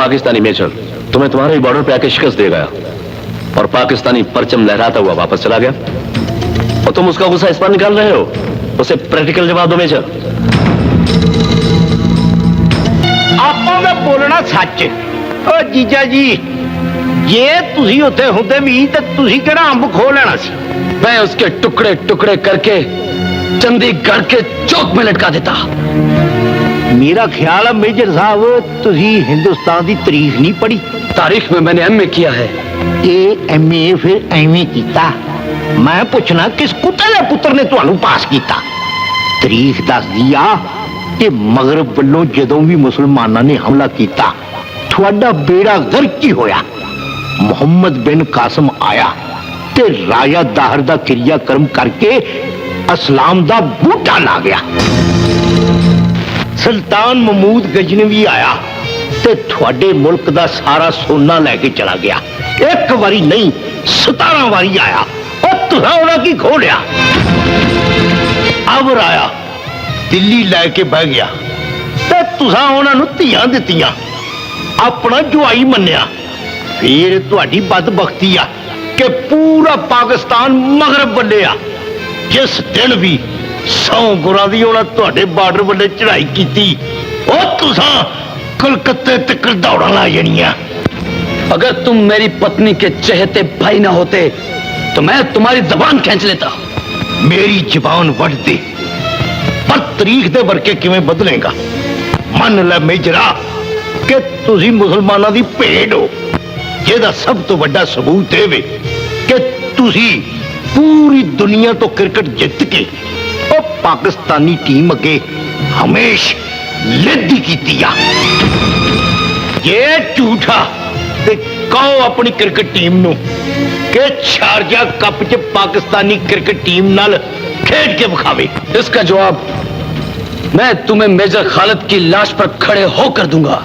Pakistani major तुम्हें तुम्हारे border पे आके शिकस्त दे गया और पाकिस्तानी परचम लहराता हुआ वापस चला गया, और तुम उसका गुस्सा इस पर निकाल रहे हो? उसे प्रैक्टिकल जवाब दो मेजर। ਆਪਾਂ ਦਾ ਬੋਲਣਾ ਸੱਚ। ਓ ਜੀਜਾ ਜੀ, ਜੇ ਤੁਸੀਂ ਉੱਥੇ ਹੁੰਦੇ ਵੀ ਤਾਂ ਤੁਸੀਂ ਕਿਹੜਾ ਅੰਬ ਖੋ ਲੈਣਾ ਸੀ? मैं उसके टुकड़े टुकड़े करके चंडीगढ़ के चौक में लटका देता। मेरा ख्याल है मेजर साहब ਤੁਸੀਂ हिंदुस्तान की तारीख नहीं पढ़ी। तारीख में मैंने एमए किया है। ਇਹ ਐਮਏ ਫਿਰ ਐਵੇਂ ਕੀਤਾ? ਮੈਂ ਪੁੱਛਣਾ ਕਿਸ ਕੁੱਤੇ ਦੇ ਪੁੱਤਰ ਨੇ ਤੁਹਾਨੂੰ ਪਾਸ ਕੀਤਾ? ਤਾਰੀਖ ਦੱਸਦੀ ਆ ਕਿ ਮਗਰਬ ਵੱਲੋਂ ਜਦੋਂ ਵੀ ਮੁਸਲਮਾਨਾਂ ਨੇ ਹਮਲਾ ਕੀਤਾ ਤੁਹਾਡਾ ਬੇੜਾ ਗਰਕ ਹੀ ਹੋਇਆ। ਮੁਹੰਮਦ ਬਿਨ ਕਾਸਮ ਆਇਆ ਤੇ ਰਾਜਾ ਦਾਹਰ ਦਾ ਕਿਰਿਆ ਕਰਮ ਕਰਕੇ ਇਸਲਾਮ ਦਾ ਬੂਟਾ ਲਾ ਗਿਆ। ਸੁਲਤਾਨ ਮਹਮੂਦ ਗਜਨਵੀ ਆਇਆ ਤੇ ਤੁਹਾਡੇ ਮੁਲਕ ਦਾ ਸਾਰਾ ਸੋਨਾ ਲੈ ਕੇ ਚਲਾ ਗਿਆ। ਇੱਕ ਵਾਰੀ ਨਹੀਂ 17 ਵਾਰੀ ਆਇਆ। ਉਹ ਤੁਸੀਂ ਉਹਨਾਂ ਕੀ ਖੋ ਲਿਆ? ਅਬਰ ਆਇਆ, ਦਿੱਲੀ ਲੈ ਕੇ ਬਹਿ ਗਿਆ ਤੇ ਤੁਸੀਂ ਉਹਨਾਂ ਨੂੰ ਧੀਆਂ ਦਿੱਤੀਆਂ, ਆਪਣਾ ਜਵਾਈ ਮੰਨਿਆ। ਫਿਰ ਤੁਹਾਡੀ ਬਦਬਖਤੀ ਆ ਕਿ ਪੂਰਾ ਪਾਕਿਸਤਾਨ ਮਗਰਬ ਵੱਲੇ ਆ। ਜਿਸ ਦਿਨ ਵੀ 100 ਗੁਰਾਂ ਦੀ ਉਹਨਾਂ ਤੁਹਾਡੇ ਬਾਰਡਰ ਵੱਲੇ ਚੜਾਈ ਕੀਤੀ, ਉਹ ਤੁਸੀਂ कलकत्ते तक दौड़ा ला जानिया। अगर तुम मेरी पत्नी के चहेते भाई ना होते तो मैं तुम्हारी जबान खींच लेता। मेरी जबान वट दे, पर तारीख दे वर्के किवें बदलेगा? मन ले मेजरा कि तुसी मुसलमानां दी भेड़ हो, जिहदा सब तो वड्डा सबूत है कि तुसी पूरी दुनिया तो क्रिकेट जित के ओ पाकिस्तानी टीम अगे हमेशा लिद्दी कीती आ। ये झूठा ते कहो अपनी क्रिकेट टीम नूं कि शारजा कप च पाकिस्तानी क्रिकेट टीम नाल खेड के विखावे। इसका जवाब मैं तुम्हें मेजर खालिद की लाश पर खड़े होकर दूंगा।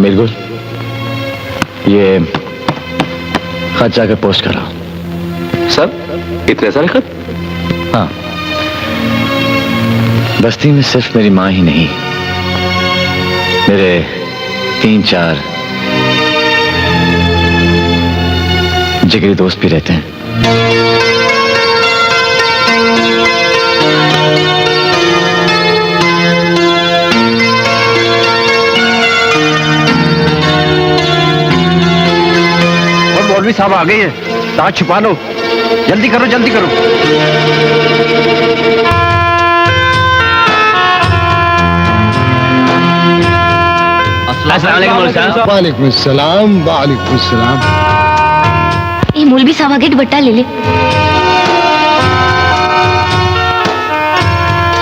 बिल्कुल, ये खत जाकर पोस्ट करा। सब इतने सारे खत? हाँ, बस्ती में सिर्फ मेरी माँ ही नहीं, मेरे 3-4 जिगरी दोस्त भी रहते हैं। और मौलवी साहब आ गए हैं, दांत छुपा लो, जल्दी करो जल्दी करो। वालेकुम सलाम। वालेकुम सलाम। ये मौलवी साहब आगे दुपट्टा ले ले।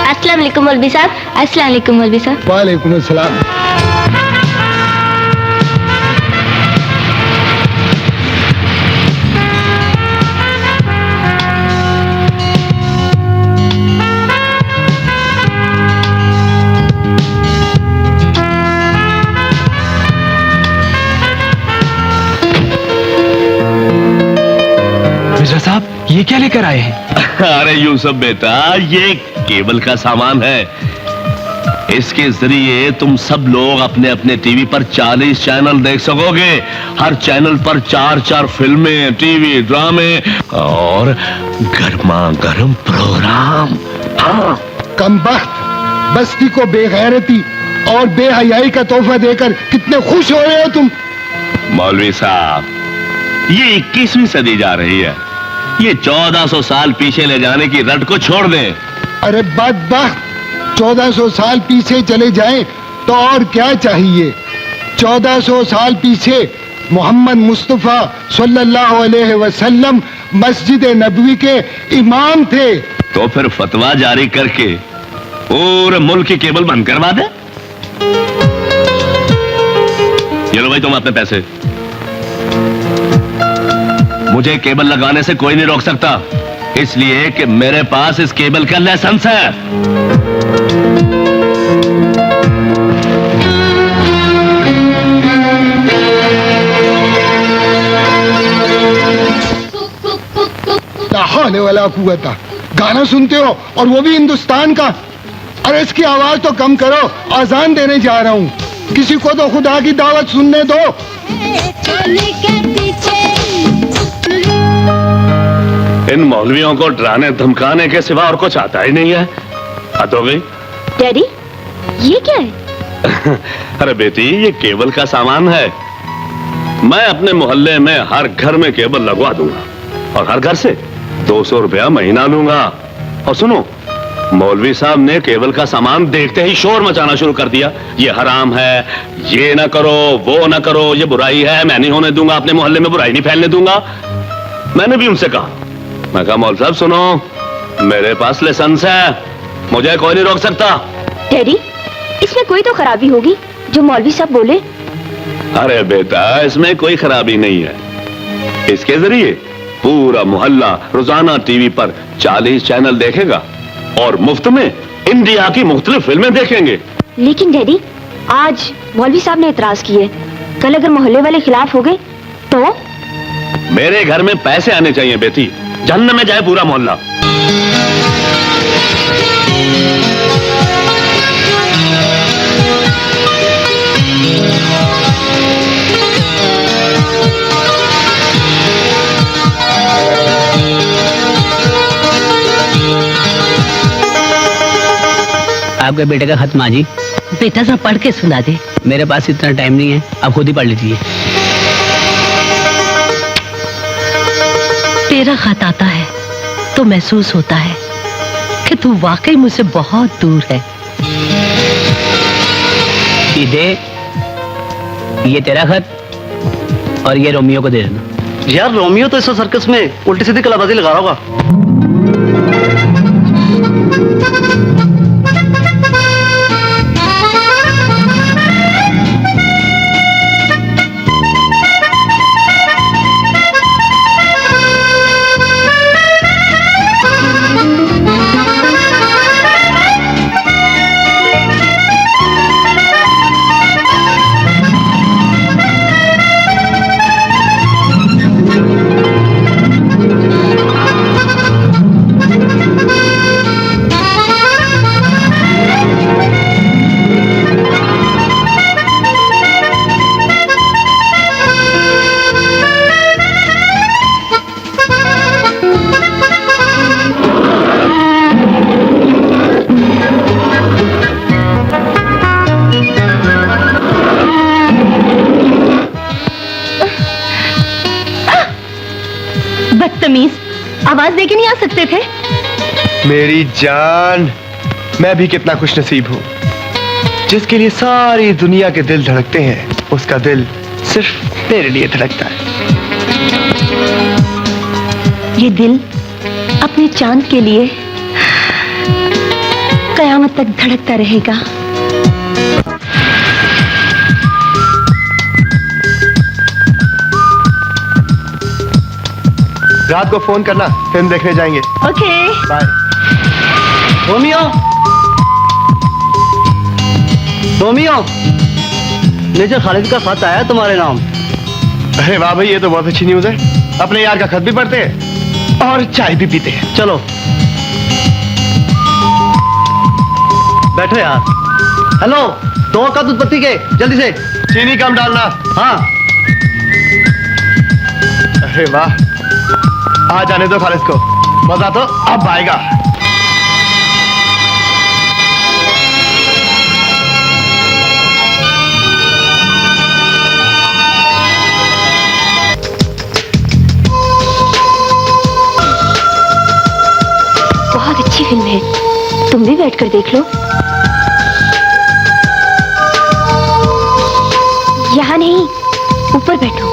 अस्सलाम वालेकुम मौलवी साहब। अस्सलाम वालेकुम मौलवी साहब। वालेकुम सलाम। साहब, ये क्या लेकर आए हैं? अरे यूसुफ बेटा, ये केबल का सामान है। इसके जरिए तुम सब लोग अपने अपने टीवी पर 40 चैनल देख सकोगे। हर चैनल पर 4-4 फिल्में, टीवी ड्रामे और गर्मा गर्म प्रोग्राम। हाँ, कमबख्त, बस्ती को बेगैरती और बेहयाई का तोहफा देकर कितने खुश हो रहे हो तुम। मौलवी साहब, ये 21वीं सदी जा रही है, ये 1400 साल पीछे ले जाने की रट को छोड़ दें। अरे बदबख्त, 1400 साल पीछे चले जाएं तो और क्या चाहिए। 1400 साल पीछे मोहम्मद मुस्तफा सल्लल्लाहु अलैहि वसल्लम मस्जिद नबवी के इमाम थे। तो फिर फतवा जारी करके पूरे मुल्क की केबल बंद करवा दे। ये लो भाई तुम अपने पैसे। मुझे केबल लगाने से कोई नहीं रोक सकता, इसलिए कि मेरे पास इस केबल का लाइसेंस है। ला हौले वला कुव्वता। गाना सुनते हो और वो भी हिंदुस्तान का। अरे इसकी आवाज तो कम करो, अजान देने जा रहा हूँ। किसी को तो खुदा की दावत सुनने दो। इन मौलवियों को डराने धमकाने के सिवा और कुछ आता ही नहीं है। हद हो गई। डैडी, ये क्या है? अरे बेटी, ये केबल का सामान है। मैं अपने मोहल्ले में हर घर में केबल लगवा दूंगा और हर घर से 200 रुपया महीना लूंगा। और सुनो, मौलवी साहब ने केबल का सामान देखते ही शोर मचाना शुरू कर दिया। ये हराम है, ये ना करो, वो ना करो, ये बुराई है, मैं नहीं होने दूंगा, अपने मोहल्ले में बुराई नहीं फैलने दूंगा। मैंने भी उनसे कहा, मैं कहा मौलवी साहब सुनो, मेरे पास लाइसेंस है, मुझे कोई नहीं रोक सकता। डैडी, इसमें कोई तो खराबी होगी जो मौलवी साहब बोले। अरे बेटा, इसमें कोई खराबी नहीं है। इसके जरिए पूरा मोहल्ला रोजाना टीवी पर 40 चैनल देखेगा और मुफ्त में इंडिया की मुख्तलिफ फिल्में देखेंगे। लेकिन डैडी, आज मौलवी साहब ने इतराज किए, कल अगर मोहल्ले वाले खिलाफ हो गए तो? मेरे घर में पैसे आने चाहिए बेटी, जन्नत में जाए पूरा मोहल्ला। आपके बेटे का खत माँ जी। बेटा जरा पढ़ के सुना दे। मेरे पास इतना टाइम नहीं है, आप खुद ही पढ़ लीजिए। तेरा खत आता है तो महसूस होता है कि तू वाकई मुझसे बहुत दूर है। दे, ये तेरा खत और ये रोमियो को दे देना। यार रोमियो तो इस सर्कस में उल्टी सीधी कलाबाजी लगा रहा होगा। बदतमीज, आवाज देके नहीं आ सकते थे? मेरी जान, मैं भी कितना खुश नसीब हूँ जिसके लिए सारी दुनिया के दिल धड़कते हैं, उसका दिल सिर्फ तेरे लिए धड़कता है। ये दिल अपने चांद के लिए कयामत तक धड़कता रहेगा। रात को फोन करना, फिल्म देखने जाएंगे। Okay. Bye. Romeo, Romeo, major Khalid का खत आया तुम्हारे नाम। अरे वाह भाई, ये तो बहुत अच्छी न्यूज है। अपने यार का खत भी पढ़ते हैं और चाय भी पीते हैं। चलो बैठो यार। हेलो, 2 कप दूध पत्ती के, जल्दी से। चीनी कम डालना। हाँ। अरे वाह, आ जाने दो खालिद को, मजा तो अब आएगा। बहुत अच्छी फिल्म है, तुम भी बैठकर देख लो। यहाँ नहीं, ऊपर बैठो।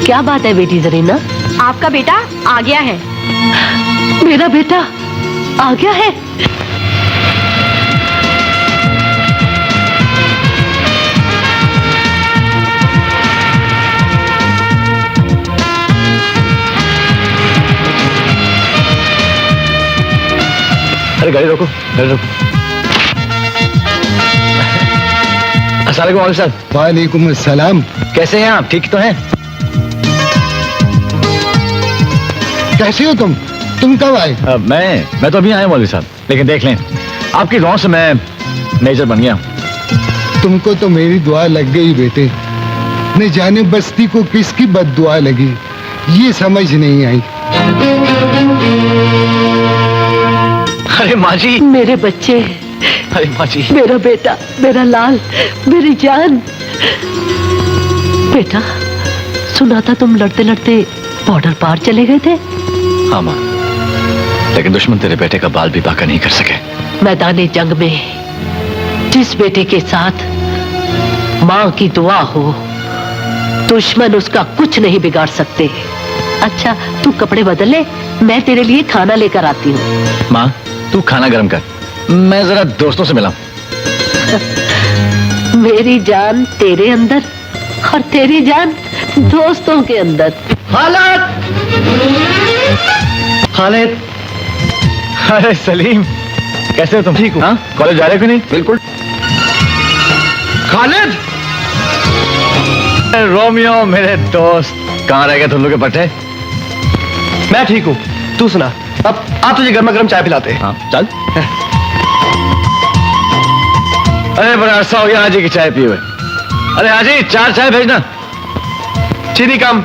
क्या बात है बेटी जरीना? आपका बेटा आ गया है। मेरा बेटा आ गया है? अरे गाड़ी रोको, गाड़ी रोको। अस्सलाम वालेकुम साहब। वालेकुम अस्सलाम। कैसे हैं आप? ठीक तो हैं? कैसे हो तुम? तुम कब आए? मैं तो अभी आया मौलवी साहब, लेकिन देख लें आपकी दुआ से मैं मेजर बन गया हूँ। तुमको तो मेरी दुआ लग गई बेटे। न जाने बस्ती को किसकी बद्दुआ लगी, ये समझ नहीं आई। अरे माँ जी, मेरे बच्चे, अरे माँ जी, मेरा बेटा, मेरा लाल, मेरी जान। बेटा सुना था तुम लड़ते लड़ते बॉर्डर पार चले गए थे। हाँ माँ, लेकिन दुश्मन तेरे बेटे का बाल भी बाका नहीं कर सके। मैदानी जंग में जिस बेटे के साथ माँ की दुआ हो, दुश्मन उसका कुछ नहीं बिगाड़ सकते। अच्छा तू कपड़े बदल ले, मैं तेरे लिए खाना लेकर आती हूँ। माँ तू खाना गर्म कर, मैं जरा दोस्तों से मिला। मेरी जान तेरे अंदर और तेरी जान दोस्तों के अंदर। खालिद, अरे सलीम, कैसे हो तुम? ठीक हो? हाँ, कॉलेज जा रहे हो कि नहीं? बिल्कुल। खालिद, रोमियो मेरे दोस्त, कहाँ रह गए तुम लोग के पट्टे? मैं ठीक हूँ, तू सुना। अब आप तुझे गर्मा गर्म चाय पिलाते हैं। हाँ चल। अरे बड़ा अरसा हो गया हाजी की चाय पिए हुए। अरे हाजी 4 चाय भेजना। चीनी कम।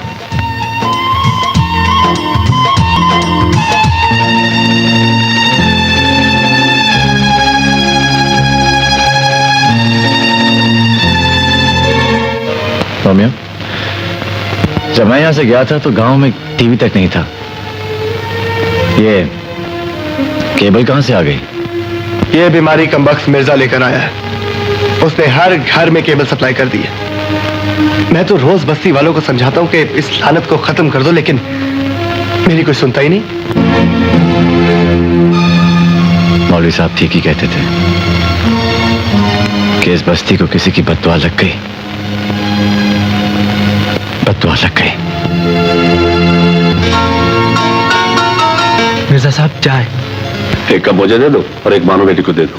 रोमियो, जब मैं यहां से गया था तो गांव में टीवी तक नहीं था। ये केबल कहां से आ गई? ये बीमारी कमबख्त मिर्जा लेकर आया है। उसने हर घर में केबल सप्लाई कर दी है। मैं तो रोज बस्ती वालों को समझाता हूं कि इस लानत को खत्म कर दो, लेकिन मेरी कोई सुनता ही नहीं। मौलवी साहब ठीक ही कहते थे कि इस बस्ती को किसी की बद्दुआ लग गई, बद्दुआ लग गई। मिर्जा साहब चाय। एक कप मुझे दे दो और एक मानो बेटी को दे दो।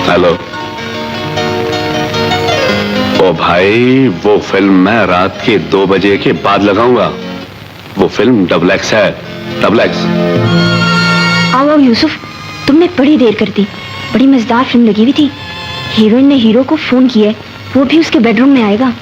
हेलो। ओ भाई, वो फिल्म मैं रात के 2 बजे के बाद लगाऊंगा। वो फिल्म XX है, XX। आओ यूसुफ, तुमने बड़ी देर कर दी। बड़ी मजेदार फिल्म लगी हुई थी। हीरोइन ने हीरो को फोन किया है, वो भी उसके बेडरूम में आएगा।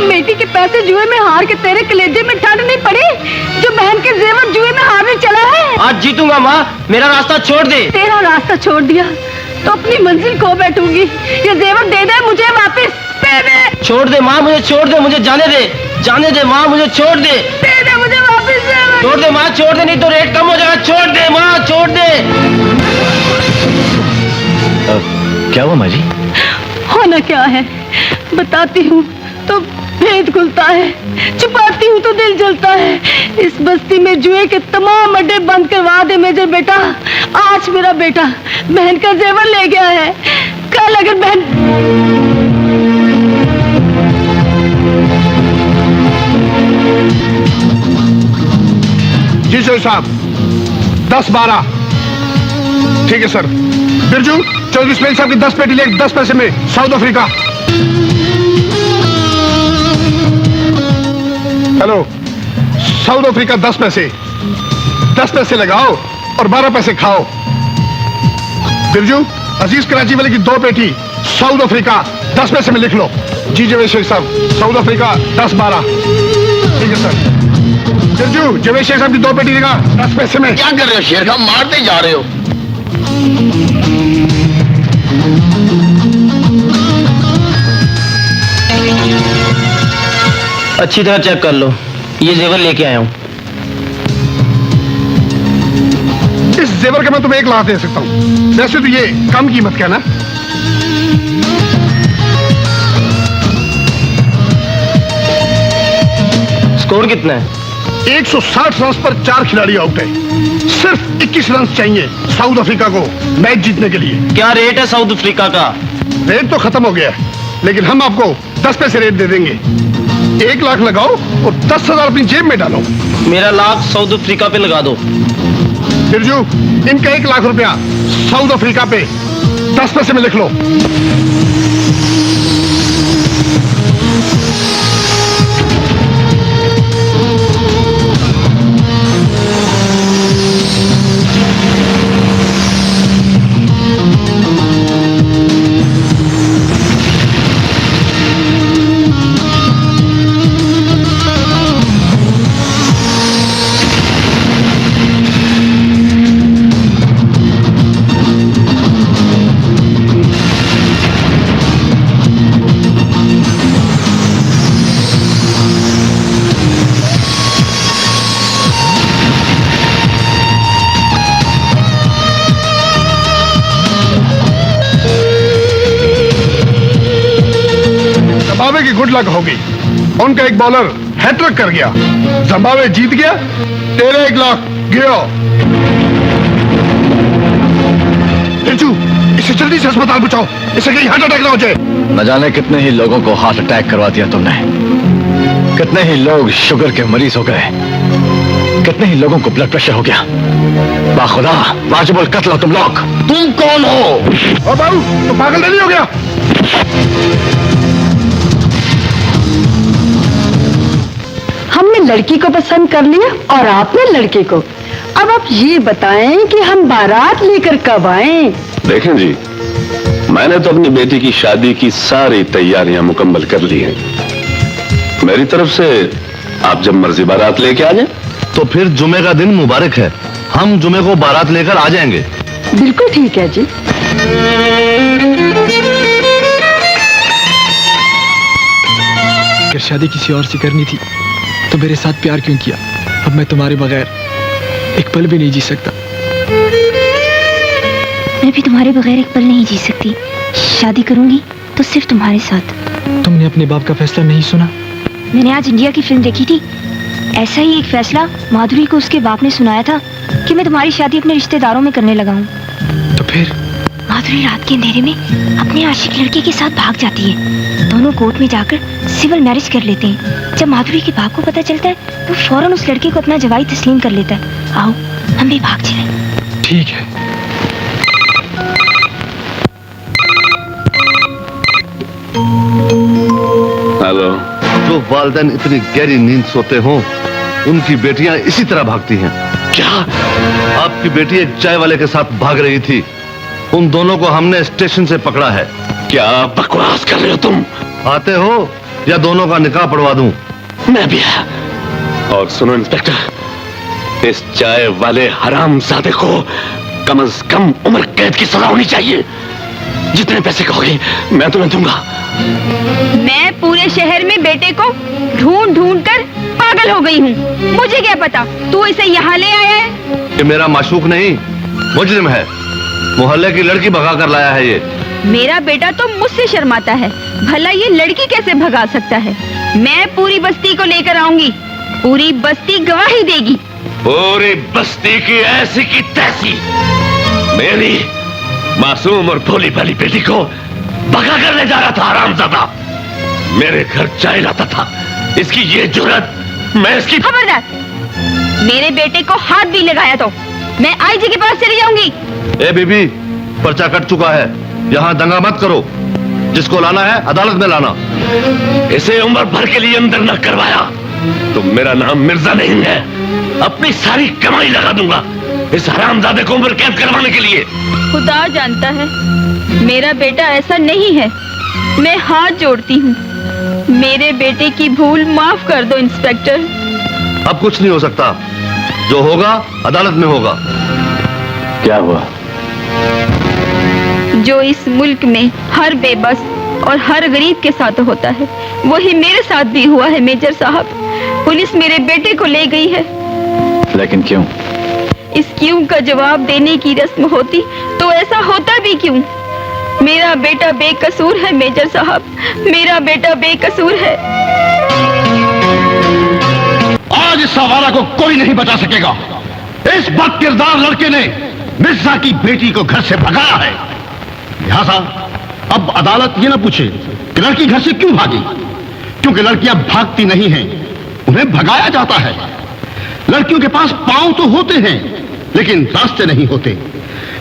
बेटी के पैसे जुए में हार के तेरे कलेजे में ठंड नहीं पड़ी? जो बहन के जेवर जुए में हारने चला है। आज जीतूंगा माँ, मेरा रास्ता छोड़ दे। तेरा रास्ता छोड़ दिया तो अपनी मंजिल खो बैठूंगी। ये जेवर दे दे मुझे वापस, दे दे। छोड़ दे माँ, मुझे छोड़ दे, मुझे जाने दे, जाने दे माँ, मुझे छोड़ दे। दे दे मुझे वापस जेवर। छोड़ दे माँ, छोड़ दे, नहीं तो रेट कम हो जाएगा। छोड़ दे माँ, छोड़ दे। क्या हुआ माँ जी? होना क्या है बताती हूँ तो भेद खुलता है, छुपाती हूँ तो दिल जलता है। इस बस्ती में जुए के तमाम अड्डे बंद करवा दे मेजर बेटा। आज मेरा बेटा बहन का जेवर ले गया है, कल अगर बहन। जी सर साहब, 10-12। ठीक है सर। बिरजू, चौधरी इस्माइल साहब की 10 पेटी ले 10 पैसे में south Africa. Hello, south Africa 10 पैसे। 10 पैसे लगाओ और 12 पैसे खाओ। बिरजू, अजीज कराची वाले की 2 पेटी साउथ अफ्रीका 10 पैसे में लिख लो। जी जवेद शेख साहब, साउथ अफ्रीका 10-12। ठीक है सर। बिरजू, जवेद शेख साहब की 2 पेटी देगा 10 पैसे में। क्या कर रहे हो शेर साहब, मारते जा रहे हो। अच्छी तरह चेक कर लो, ये जेवर लेके आया हूँ। इस जेवर का मैं तुम्हें 1 लाख दे सकता हूँ। वैसे तो ये कम कीमत का ना। स्कोर कितना है? 160 रन पर 4 खिलाड़ी आउट है। सिर्फ 21 रन चाहिए साउथ अफ्रीका को मैच जीतने के लिए। क्या रेट है साउथ अफ्रीका का? रेट तो खत्म हो गया है, लेकिन हम आपको 10 पैसे रेट दे देंगे। 1 लाख लगाओ और 10,000 अपनी जेब में डालो। मेरा लाख साउथ अफ्रीका पे लगा दो। बिरजू, इनका 1 लाख रुपया साउथ अफ्रीका पे 10 पैसे में लिख लो। जिम्बाब्वे की गुड लक होगी। उनका एक बॉलर हैट्रिक कर गया, जिम्बाब्वे जीत गया। तेरे 1 लाख गया। बिरजू, इसे जल्दी से अस्पताल पहुंचाओ, इसे कहीं हार्ट अटैक ना हो जाए। न जाने कितने ही लोगों को हार्ट अटैक करवा दिया तुमने, कितने ही लोग शुगर के मरीज हो गए, कितने ही लोगों को ब्लड प्रेशर हो गया। बाखुदा वाजिबुल कत्ल हो तुम लोग। तुम कौन हो? ओ बाबू, तो पागल नहीं हो गया? हमने लड़की को पसंद कर लिया और आपने लड़के को। अब आप ये बताएं कि हम बारात लेकर कब आएं? देखें जी, मैंने तो अपनी बेटी की शादी की सारी तैयारियां मुकम्मल कर ली हैं। मेरी तरफ से आप जब मर्जी बारात लेके आ जाएं। तो फिर जुमे का दिन मुबारक है, हम जुमे को बारात लेकर आ जाएंगे। बिल्कुल ठीक है जी। अगर शादी किसी और से करनी थी तो मेरे साथ प्यार क्यों किया? अब मैं तुम्हारे बगैर एक पल भी नहीं जी सकता। मैं भी तुम्हारे बगैर एक पल नहीं जी सकती। शादी करूंगी तो सिर्फ तुम्हारे साथ। तुमने अपने बाप का फैसला नहीं सुना? मैंने आज इंडिया की फिल्म देखी थी। ऐसा ही एक फैसला माधुरी को उसके बाप ने सुनाया था कि मैं तुम्हारी शादी अपने रिश्तेदारों में करने लगा हूँ। तो फिर? माधुरी रात के अंधेरे में अपने आशिक लड़के के साथ भाग जाती है। दोनों कोर्ट में जाकर सिविल मैरिज कर लेते हैं। जब माधुरी के बाप को पता चलता है वो फौरन उस लड़के को अपना जवाई तस्लीम कर लेता है। आओ हम भी भाग चलें। ठीक है। हेलो। जो वालिदैन इतनी गहरी नींद सोते हों, उनकी बेटियां इसी तरह भागती हैं। क्या? आपकी बेटी एक चाय वाले के साथ भाग रही थी। उन दोनों को हमने स्टेशन से पकड़ा है। क्या बकवास कर रहे हो तुम? आते हो या दोनों का निकाह पढ़वा दूं? मैं भी आया। और सुनो इंस्पेक्टर, इस चाय वाले हरामजादे को कम से कम उम्र कैद की सजा होनी चाहिए। जितने पैसे कहोगे मैं तुम्हें दूंगा। मैं पूरे शहर में बेटे को ढूंढ ढूंढ कर पागल हो गई हूँ। मुझे क्या पता तू इसे यहाँ ले आया है। ये मेरा माशूक नहीं, मुजरिम है। मोहल्ले की लड़की भगा कर लाया है ये। मेरा बेटा तो मुझसे शर्माता है, भला ये लड़की कैसे भगा सकता है? मैं पूरी बस्ती को लेकर आऊंगी, पूरी बस्ती गवाही देगी। पूरी बस्ती की ऐसी की तैसी मेरी मासूम और भोली भाली बेटी को भगा कर ले जा रहा था हरामजादा। मेरे घर चाय लाता था। इसकी ये जुर्रत, मैं इसकी। खबरदार, मेरे बेटे को हाथ भी लगाया तो मैं आईजी के पास चली जाऊंगी। ए बीबी, पर्चा कट चुका है, यहाँ दंगा मत करो। जिसको लाना है अदालत में लाना। इसे उम्र भर के लिए अंदर न करवाया तो मेरा नाम मिर्जा नहीं है। अपनी सारी कमाई लगा दूंगा इस हरामजादे को उम्र कैद करवाने के लिए। खुदा जानता है मेरा बेटा ऐसा नहीं है। मैं हाथ जोड़ती हूँ, मेरे बेटे की भूल माफ कर दो इंस्पेक्टर। अब कुछ नहीं हो सकता, जो होगा अदालत में होगा। क्या हुआ? जो इस मुल्क में हर बेबस और हर गरीब के साथ होता है, वही मेरे साथ भी हुआ है मेजर साहब। पुलिस मेरे बेटे को ले गई है। लेकिन क्यों? इस क्यों का जवाब देने की रस्म होती तो ऐसा होता भी क्यों? मेरा बेटा बेकसूर है मेजर साहब, मेरा बेटा बेकसूर है। आज इस सवारा को कोई नहीं बचा सकेगा। इस बदकिरदार लड़के ने मिर्जा की बेटी को घर से भगाया है। लिहाजा अब अदालत ये ना पूछे कि लड़की घर से क्यों भागी, क्योंकि लड़कियां भागती नहीं हैं, उन्हें भगाया जाता है। लड़कियों के पास पांव तो होते हैं, लेकिन रास्ते नहीं होते।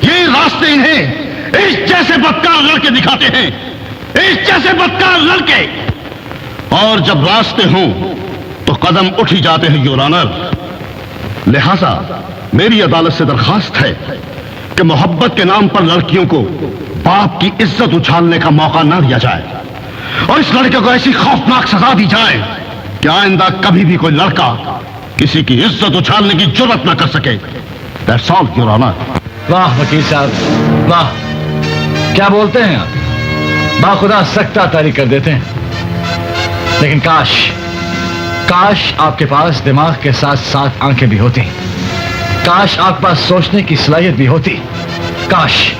ये रास्ते इन्हें इस जैसे बदकार लड़के दिखाते हैं, इस जैसे बदकार लड़के। और जब रास्ते हों तो कदम उठ ही जाते हैं योर ऑनर। लिहाजा मेरी अदालत से दरखास्त है कि मोहब्बत के नाम पर लड़कियों को बाप की इज्जत उछालने का मौका न दिया जाए और इस लड़के को ऐसी खौफनाक सजा दी जाए कि आइंदा कभी भी कोई लड़का किसी की इज्जत उछालने की जुर्रत न कर सके। That's all your honour. वाह वकील साहब, वाह, क्या बोलते हैं आप। बाखुदा सख्ता तारी कर देते हैं। लेकिन काश आपके पास दिमाग के साथ साथ आंखें भी होती। काश आपके पास सोचने की सलाहियत भी होती। काश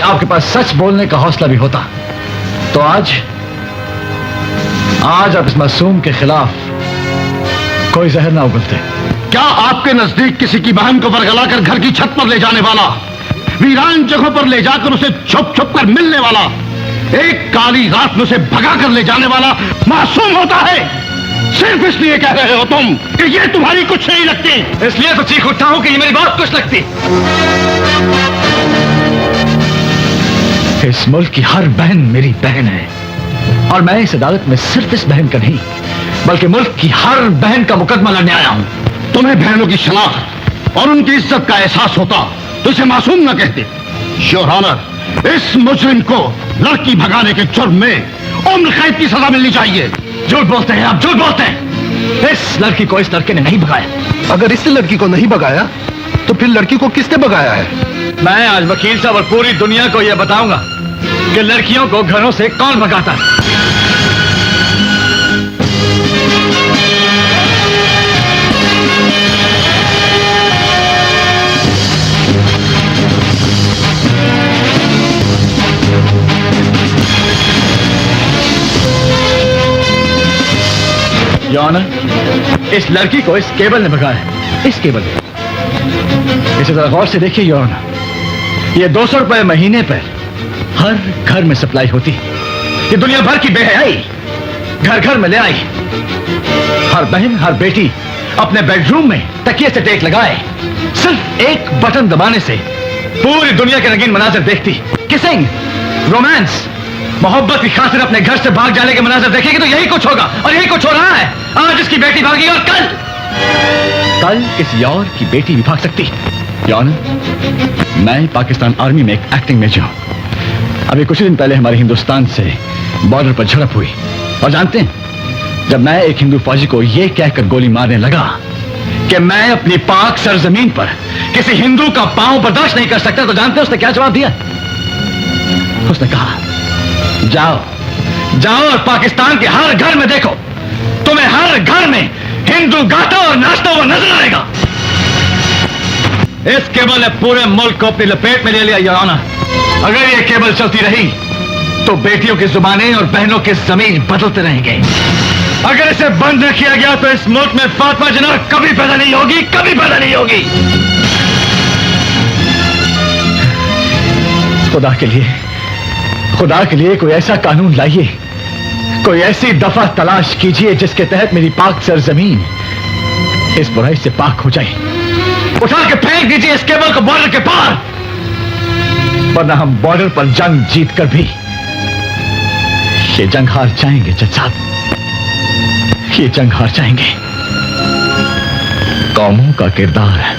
आपके पास सच बोलने का हौसला भी होता। तो आज आप इस मासूम के खिलाफ कोई जहर ना उगलते। क्या आपके नजदीक किसी की बहन को बरगलाकर घर की छत पर ले जाने वाला, वीरान जगहों पर ले जाकर उसे छुप छुप कर मिलने वाला, एक काली रात में उसे भगा कर ले जाने वाला मासूम होता है? सिर्फ इसलिए कह रहे हो तुम कि ये तुम्हारी कुछ नहीं लगती। इसलिए तो चीख उठता हूं कि ये मेरी बात कुछ लगती। इस मुल्क की हर बहन मेरी बहन है, और मैं इस अदालत में सिर्फ इस बहन का नहीं बल्कि मुल्क की हर बहन का मुकदमा लड़ने आया हूं। तुम्हें बहनों की शनाख्त और उनकी इज्जत का एहसास होता तो इसे मासूम न कहते। योर ऑनर, इस मुजरिम को लड़की भगाने के जुर्म में उम्र कैद की सजा मिलनी चाहिए। झूठ बोलते हैं आप, झूठ बोलते हैं। इस लड़की को इस लड़के ने नहीं भगाया। अगर इस लड़की को नहीं भगाया तो फिर लड़की को किसने भगाया है? मैं आज वकील साहब और पूरी दुनिया को यह बताऊंगा कि लड़कियों को घरों से कौन भगाता है। योर ऑनर, इस लड़की को इस केबल ने भगाया। इस केबल ने। इसे जरा गौर से देखिए योर ऑनर, ये 200 रुपए महीने पर हर घर में सप्लाई होती। ये दुनिया भर की बेहयाई घर घर में ले आई। हर बहन, हर बेटी अपने बेडरूम में तकिए से टेक लगाए सिर्फ एक बटन दबाने से पूरी दुनिया के रंगीन मनाजर देखती। किसिंग, रोमांस, मोहब्बत की खातिर अपने घर से भाग जाने के मनाजर देखेगी तो यही कुछ होगा, और यही कुछ हो रहा है। आज इसकी बेटी भागी और कल किसी और की बेटी भी भाग सकती। योर ऑनर, मैं पाकिस्तान आर्मी में एक एक्टिंग मेजर हूं। अभी कुछ दिन पहले हमारे हिंदुस्तान से बॉर्डर पर झड़प हुई, और जानते हैं, जब मैं एक हिंदू फौजी को यह कहकर गोली मारने लगा कि मैं अपनी पाक सरजमीन पर किसी हिंदू का पांव बर्दाश्त नहीं कर सकता, तो जानते हैं उसने क्या जवाब दिया? उसने कहा, जाओ और पाकिस्तान के हर घर में देखो, तुम्हें हर घर में हिंदू गाता और नाचता हुआ नजर आएगा। इस केबल ने पूरे मुल्क को अपनी लपेट में ले लिया योर ऑनर। अगर ये केबल चलती रही तो बेटियों की जुबानें और बहनों के जमीन बदलते रहेंगे। अगर इसे बंद न किया गया तो इस मुल्क में फातिमा जिन्ना कभी पैदा नहीं होगी, कभी पैदा नहीं होगी। खुदा के लिए कोई ऐसा कानून लाइए, कोई ऐसी दफा तलाश कीजिए जिसके तहत मेरी पाक सरजमीन इस बुराई से पाक हो जाए। उठा के फेंक दीजिए इस केबल को बॉर्डर के पार, वरना हम बॉर्डर पर जंग जीतकर भी ये जंग हार जाएंगे। जज साहब, ये जंग हार जाएंगे। कौमों का किरदार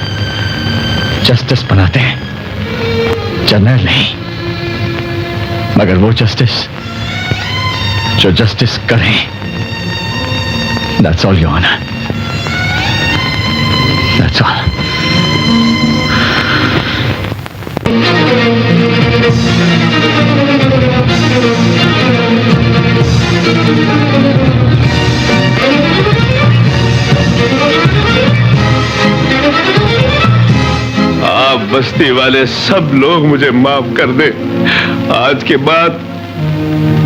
जस्टिस बनाते हैं, जनरल नहीं। मगर वो जस्टिस जो जस्टिस करें, that's all your honour, that's all. आप बस्ती वाले सब लोग मुझे माफ कर दे। आज के बाद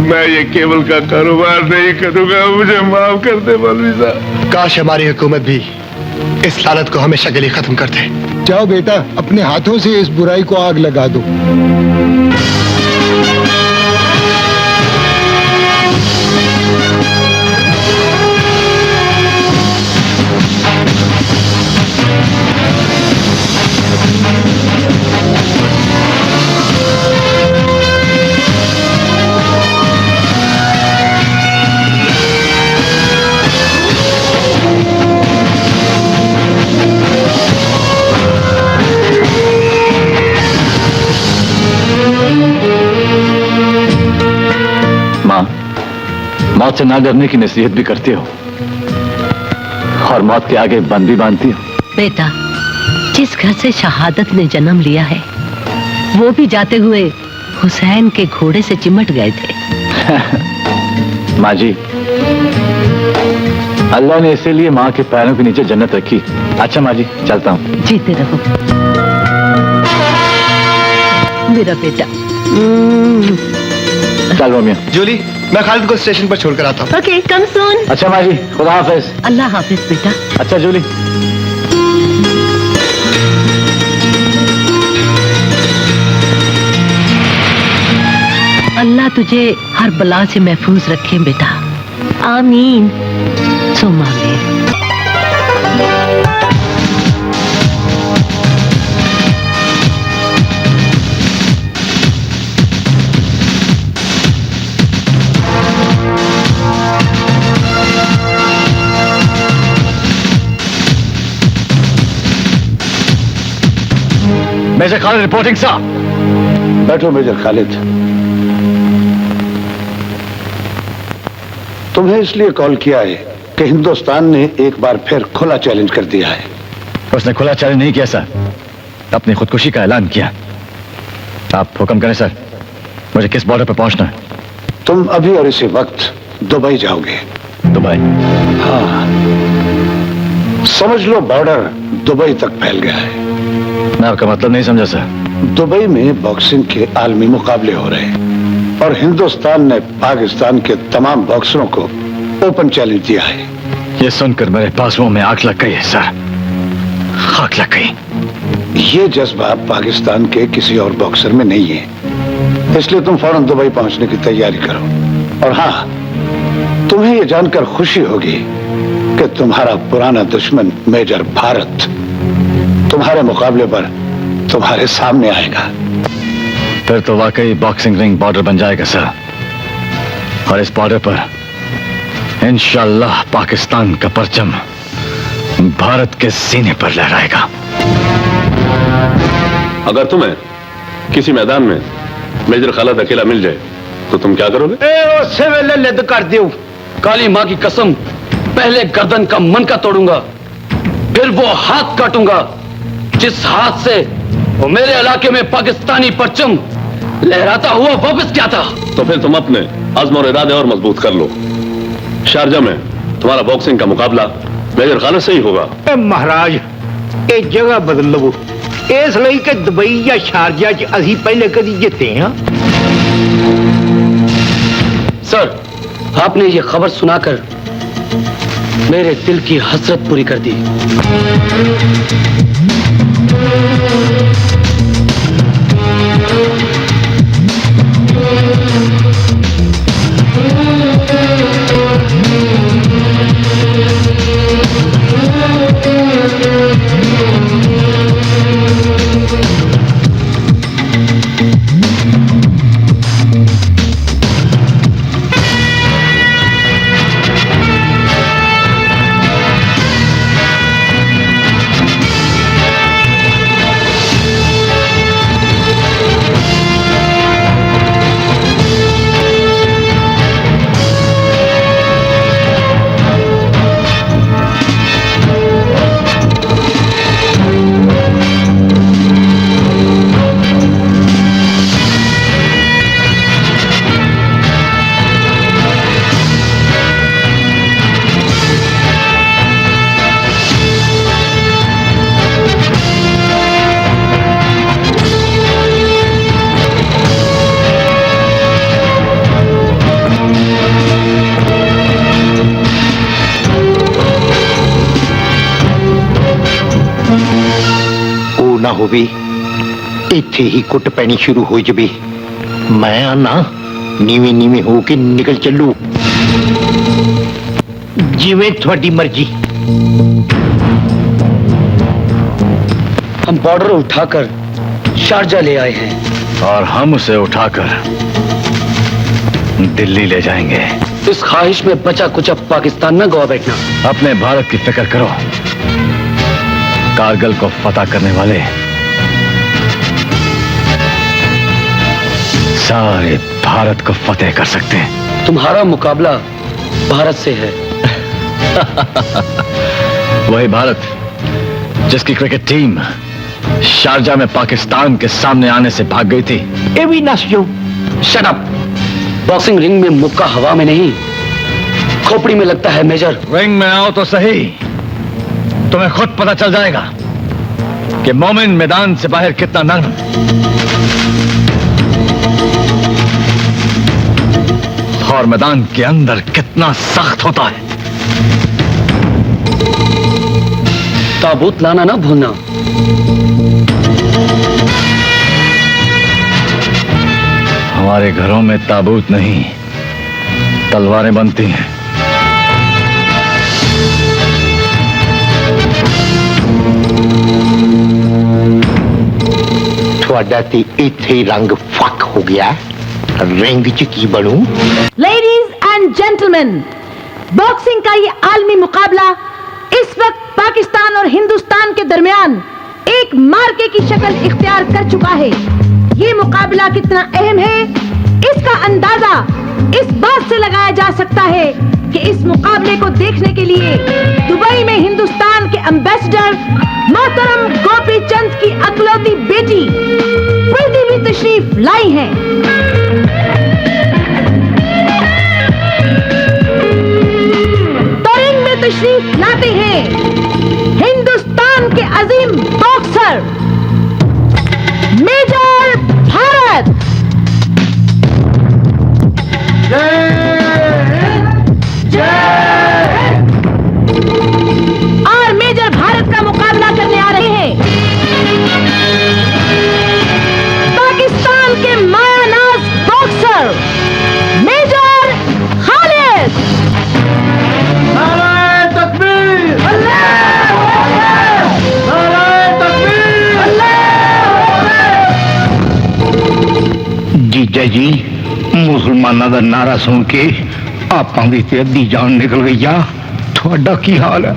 मैं ये केबल का कारोबार नहीं करूंगा। मुझे माफ कर दे मौलवी साहब। काश हमारी हुकूमत भी इस लानत को हमेशा के लिए खत्म कर दे। जाओ बेटा, अपने हाथों से इस बुराई को आग लगा दो। मौत से ना डरने की नसीहत भी करती हो और मौत के आगे बंद भी बांधती हो। बेटा, जिस घर से शहादत ने जन्म लिया है, वो भी जाते हुए हुसैन के घोड़े से चिमट गए थे। माँ जी, अल्लाह ने इसीलिए माँ के पैरों के नीचे जन्नत रखी। अच्छा माँ जी, चलता हूँ। जीते रहो मेरा बेटा। चल रोमियो। जूली, मैं खालिद को स्टेशन पर छोड़कर आता हूँ। ओके, कम सून। अच्छा माँ जी, खुदा हाफिज। अल्लाह हाफिज बेटा। अच्छा जूली। अल्लाह तुझे हर बला से महफूज रखे बेटा। आमीन। सुम आमीन। मेजर खालिद रिपोर्टिंग साहब। बैठो मेजर खालिद। तुम्हें इसलिए कॉल किया है कि हिंदुस्तान ने एक बार फिर खुला चैलेंज कर दिया है। उसने खुला चैलेंज नहीं किया सर, अपनी खुदकुशी का ऐलान किया। आप हुक्म करें सर, मुझे किस बॉर्डर पर पहुंचना है? तुम अभी और इसी वक्त दुबई जाओगे। दुबई? हाँ, समझ लो बॉर्डर दुबई तक फैल गया है। मैं आपका मतलब नहीं समझा सर। दुबई में बॉक्सिंग के आलमी मुकाबले हो रहे हैं और हिंदुस्तान ने पाकिस्तान के तमाम बॉक्सरों को ओपन चैलेंज दिया है। ये सुनकर मेरे पासों में आग लग गई है सर, आग लग गई। ये जज्बा पाकिस्तान के किसी और बॉक्सर में नहीं है, इसलिए तुम फौरन दुबई पहुंचने की तैयारी करो। और हाँ, तुम्हें यह जानकर खुशी होगी कि तुम्हारा पुराना दुश्मन मेजर भारत तुम्हारे मुकाबले पर तुम्हारे सामने आएगा। फिर तो वाकई बॉक्सिंग रिंग बॉर्डर बन जाएगा सर, और इस बॉर्डर पर इंशाअल्लाह पाकिस्तान का परचम भारत के सीने पर लहराएगा। अगर तुम्हें किसी मैदान में मेजर खालिद अकेला मिल जाए तो तुम क्या करोगे? उससे वेले लिद कर दियो। काली माँ की कसम, पहले गर्दन का मन का तोड़ूंगा, फिर वो हाथ काटूंगा जिस हाथ से वो मेरे इलाके में पाकिस्तानी परचम लहराता हुआ वापस क्या था। तो फिर तुम अपने अज़्म और इरादे और मजबूत कर लो। शारजा में तुम्हारा बॉक्सिंग का मुकाबला मेजर खालिद से ही होगा। महाराज, ये जगह बदल लो, इसलिए कि दुबई या शारजा च असी पहले कभी जीते हैं। सर, आपने ये खबर सुनाकर मेरे दिल की हसरत पूरी कर दी। होवे इत्थे ही कुट पैनी शुरू हो जावे मैं आना नीवे नीवे होके निकल चलू जिवें थोड़ी मर्जी। हम बॉर्डर उठाकर शारजा ले आए हैं और हम उसे उठाकर दिल्ली ले जाएंगे। इस ख्वाहिश में बचा कुचा पाकिस्तान न गवा बैठना। अपने भारत की फिक्र करो। कारगिल को फतह करने वाले सारे भारत को फतेह कर सकते हैं। तुम्हारा मुकाबला भारत से है। वही भारत जिसकी क्रिकेट टीम शारजा में पाकिस्तान के सामने आने से भाग गई थी। Shut up. बॉक्सिंग रिंग में मुक्का हवा में नहीं खोपड़ी में लगता है मेजर। रिंग में आओ तो सही, तुम्हें खुद पता चल जाएगा कि मोमिन मैदान से बाहर कितना नरम और मैदान के अंदर कितना सख्त होता है। ताबूत लाना ना भूलना। हमारे घरों में ताबूत नहीं तलवारें बनती हैं। थोड़ा ते इत्थे रंग फक हो गया रिंग च की बनू। लेडीज एंड जेंटलमैन, बॉक्सिंग का ये आलमी मुकाबला इस वक्त पाकिस्तान और हिंदुस्तान के दरमियान एक मार्के की शक्ल इख्तियार कर चुका है। ये मुकाबला कितना अहम है इसका अंदाजा इस बात से लगाया जा सकता है कि इस मुकाबले को देखने के लिए दुबई में हिंदुस्तान के एम्बेसडर मोहतरम गोपी चंद की अकलौती बेटी प्रीति भी तशरीफ लाई है। तो रिंग में तशरीफ लाते हैं हिंदुस्तान के अजीम बॉक्सर मेजर भारत। और मेजर भारत का मुकाबला करने आ रहे हैं पाकिस्तान के मायानाज बॉक्सर मेजर खालिद। नारे तकबीर, अल्लाह अकबर, नारे तकबीर, अल्लाह। जीजा जी मुसलमानों का नारा सुन के आपां दी ते अद्धी जान निकल गई आ। थोड़ा की हाल है?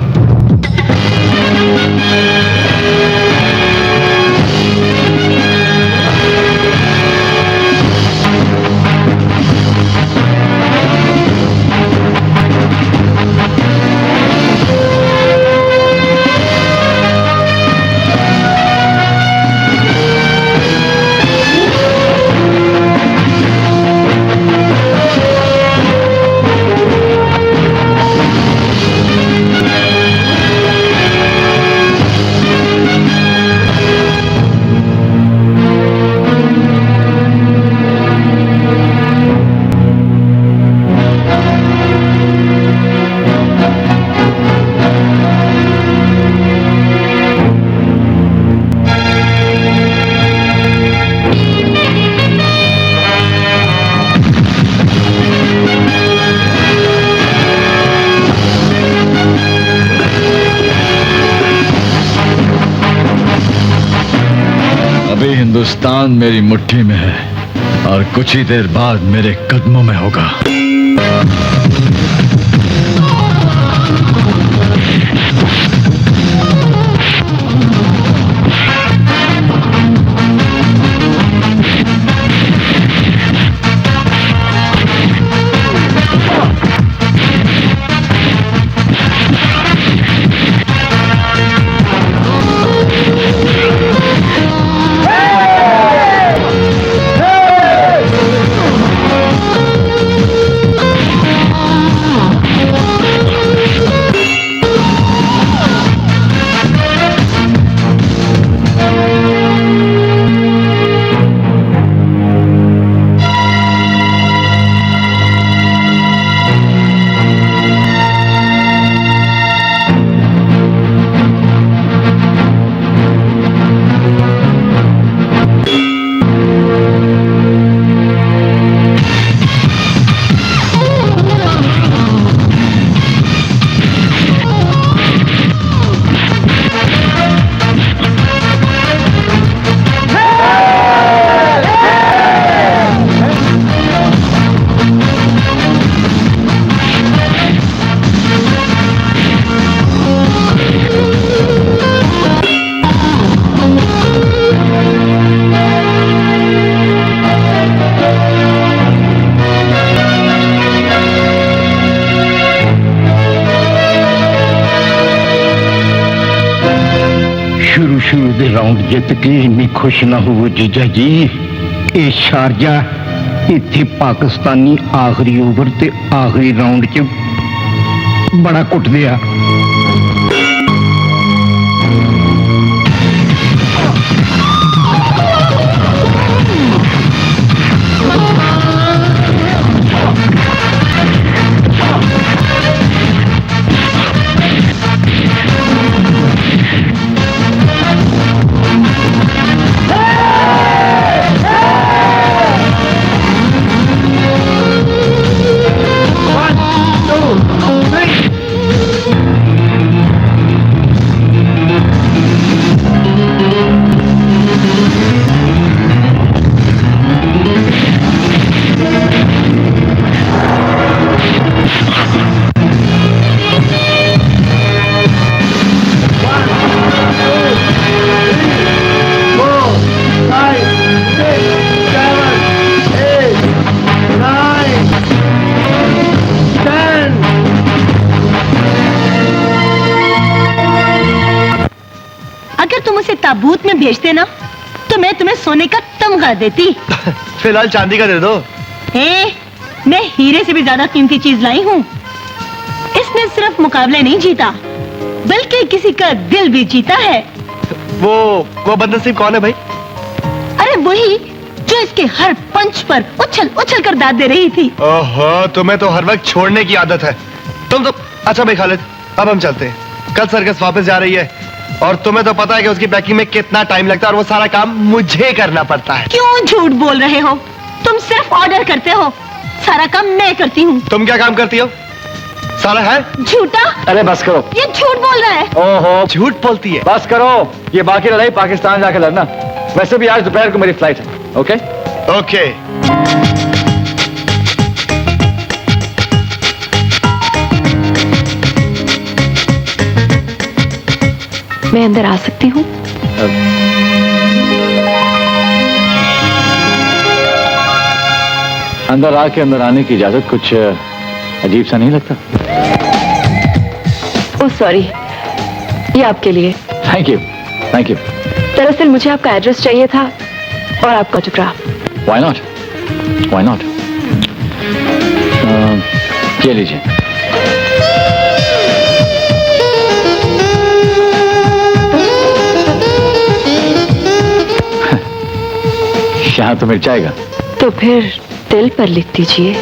हिंदुस्तान मेरी मुट्ठी में है और कुछ ही देर बाद मेरे कदमों में होगा। ये तकलीफ में खुश ना हो जीजा जी। ये शारजा इत्थे पाकिस्तानी आखिरी ओवर ते आखिरी राउंड च बड़ा कुट दिया। ताबूत में भेजते ना तो मैं तुम्हें सोने का तमगा देती। फिलहाल चांदी का दे दो। मैं हीरे से भी ज्यादा कीमती चीज लाई हूँ। इसने सिर्फ मुकाबले नहीं जीता बल्कि किसी का दिल भी जीता है। वो बदनसीब कौन है भाई? अरे वही जो इसके हर पंच पर उछल उछल कर दाद दे रही थी। ओहो, तुम्हें तो हर वक्त छोड़ने की आदत है। तुम तो अच्छा भाई खालिद, अब हम चलते हैं। कल सर्कस वापस जा रही है और तुम्हें तो पता है कि उसकी पैकिंग में कितना टाइम लगता है और वो सारा काम मुझे करना पड़ता है। क्यों झूठ बोल रहे हो? तुम सिर्फ ऑर्डर करते हो, सारा काम मैं करती हूँ। तुम क्या काम करती हो? सारा है झूठा। अरे बस करो, ये झूठ बोल रहा है। ओहो, झूठ बोलती है। बस करो, ये बाकी लड़ाई पाकिस्तान जाके लड़ना। वैसे भी आज दोपहर को मेरी फ्लाइट है। Okay okay. मैं अंदर आ सकती हूँ? अंदर आने की इजाजत कुछ अजीब सा नहीं लगता? ओह सॉरी, ये आपके लिए। Thank you thank you. दरअसल मुझे आपका एड्रेस चाहिए था और आपका autograph. Why not, why not. ये लीजिए। यहाँ तो मिल जाएगा। तो फिर दिल पर लिख दीजिए।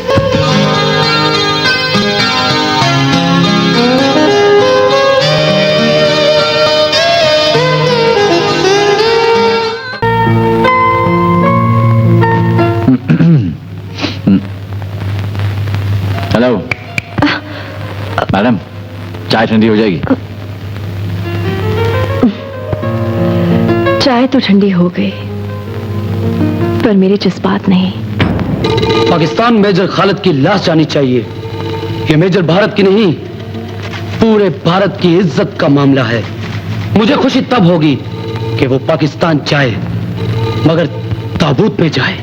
हेलो मैडम, चाय ठंडी हो जाएगी। चाय तो ठंडी हो गई पर मेरे जज्बात नहीं। पाकिस्तान मेजर खालिद की लाश जानी चाहिए। ये मेजर भारत की नहीं, पूरे भारत की इज्जत का मामला है। मुझे खुशी तब होगी कि वो पाकिस्तान जाए, मगर ताबूत में जाए।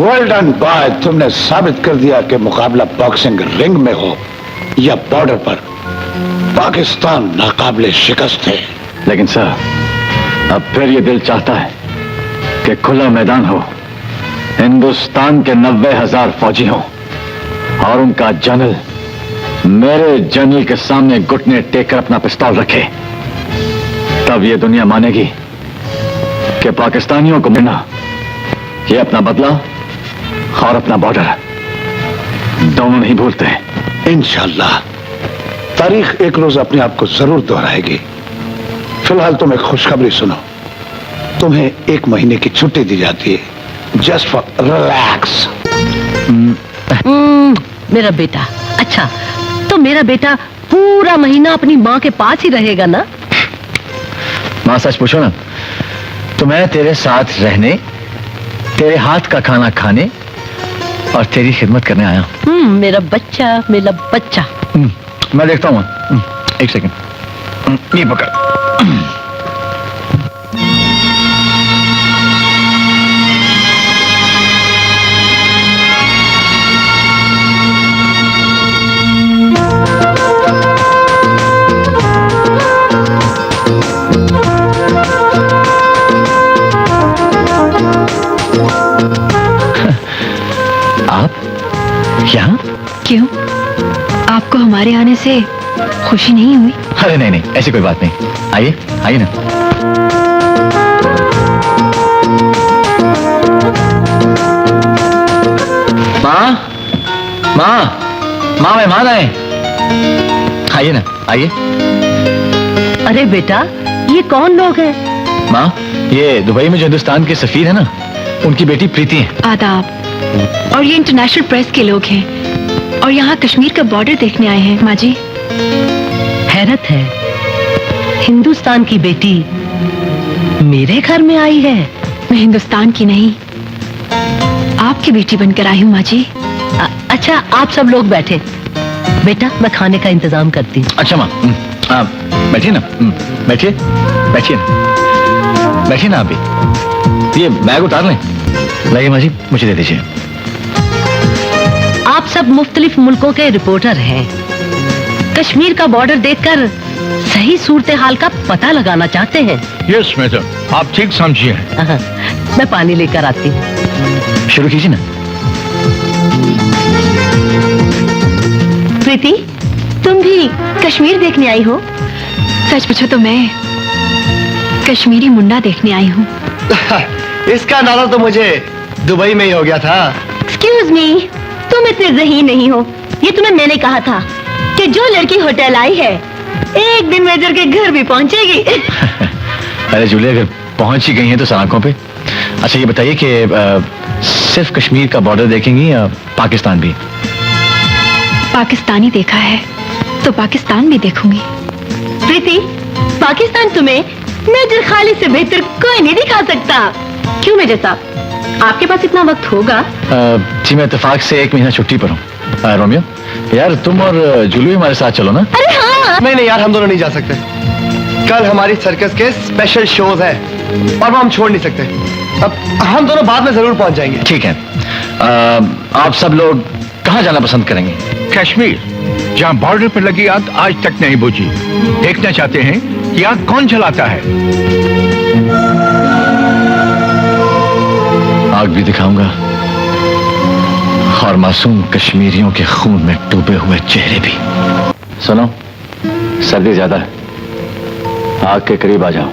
वेल डन बॉय, तुमने साबित कर दिया कि मुकाबला बॉक्सिंग रिंग में हो या बॉर्डर पर, पाकिस्तान नाकाबिले शिकस्त है। लेकिन सर, अब फिर ये दिल चाहता है कि खुला मैदान हो, हिंदुस्तान के 90,000 फौजी हो और उनका जनरल मेरे जनरल के सामने घुटने टेक कर अपना पिस्तौल रखे। तब ये दुनिया मानेगी कि पाकिस्तानियों को मिलना, ये अपना बदला और अपना बॉर्डर दोनों नहीं भूलते। इंशाल्लाह तारीख एक रोज अपने आप को जरूर दोहराएगी। फिलहाल तुम एक खुशखबरी सुनो, तुम्हें 1 महीने की छुट्टी दी जाती है, जस्ट फॉर रिलैक्स। मेरा बेटा, अच्छा तो मेरा बेटा पूरा महीना अपनी माँ के पास ही रहेगा ना? माँ सच पूछो ना, तो मैं तेरे साथ रहने, तेरे हाथ का खाना खाने और तेरी खिदमत करने आया हूँ। मेरा बच्चा, मेरा बच्चा। मैं देखता हूँ। एक सेकंड, ये पकड़। यहाँ? क्यों? आपको हमारे आने से खुशी नहीं हुई? अरे नहीं नहीं, ऐसी कोई बात नहीं। आइए आइए ना। माँ माँ माँ, मेहमान आए। आइए ना, आइए। अरे बेटा, ये कौन लोग हैं? माँ, ये दुबई में जो हिंदुस्तान के सफीर है ना, उनकी बेटी प्रीति है। आदाब। और ये इंटरनेशनल प्रेस के लोग हैं और यहाँ कश्मीर का बॉर्डर देखने आए हैं। माँ जी, हैरत है, हिंदुस्तान की बेटी मेरे घर में आई है। मैं हिंदुस्तान की नहीं, आपकी बेटी बनकर आई हूँ माँ जी। अच्छा, आप सब लोग बैठे, बेटा मैं खाने का इंतजाम करती हूँ। अच्छा माँ, बैठिए ना, बैठिए बैठिए ना, बैठिए ना आप भी। ये बैग उतार लें। लाइए माँ जी, मुझे दे दीजिए। आप सब मुख्तलिफ मुल्कों के रिपोर्टर हैं, कश्मीर का बॉर्डर देखकर सही सूरत हाल का पता लगाना चाहते हैं। यस मैडम, आप ठीक समझिए। मैं पानी लेकर आती हूँ। शुरू कीजिए ना। प्रीति, तुम भी कश्मीर देखने आई हो? सच पूछो तो मैं कश्मीरी मुंडा देखने आई हूँ। इसका अंदाजा तो मुझे दुबई में ही हो गया था। एक्सक्यूज मी, तुम इतने ज़हीन नहीं हो। ये तुम्हें मैंने कहा था कि जो लड़की होटल आई है एक दिन मेजर के घर भी पहुंचेगी। अरे जूलिया, अगर पहुंच ही गई हैं तो सड़कों पे। अच्छा ये बताइए कि सिर्फ कश्मीर का बॉर्डर देखेंगी या पाकिस्तान भी? पाकिस्तानी देखा है तो पाकिस्तान भी देखूंगी। प्रीति, पाकिस्तान तुम्हें मेजर खालिद से बेहतर कोई नहीं दिखा सकता। क्यों मेजर साहब, आपके पास इतना वक्त होगा? जी मैं इत्तेफाक से 1 महीना छुट्टी पर हूँ। रोमियो यार, तुम और जूली हमारे साथ चलो ना। अरे हाँ। नहीं यार, हम दोनों नहीं जा सकते। कल हमारी सर्कस के स्पेशल शोज हैं और वो हम छोड़ नहीं सकते। अब हम दोनों बाद में जरूर पहुंच जाएंगे। ठीक है। आप सब लोग कहाँ जाना पसंद करेंगे? कश्मीर, जहाँ बॉर्डर पर लगी आग आज तक नहीं बुझी। देखना चाहते हैं कि आग कौन जलाता है। आग भी दिखाऊंगा और मासूम कश्मीरियों के खून में डूबे हुए चेहरे भी। सुनो, सर्दी ज्यादा है, आग के करीब आ जाओ।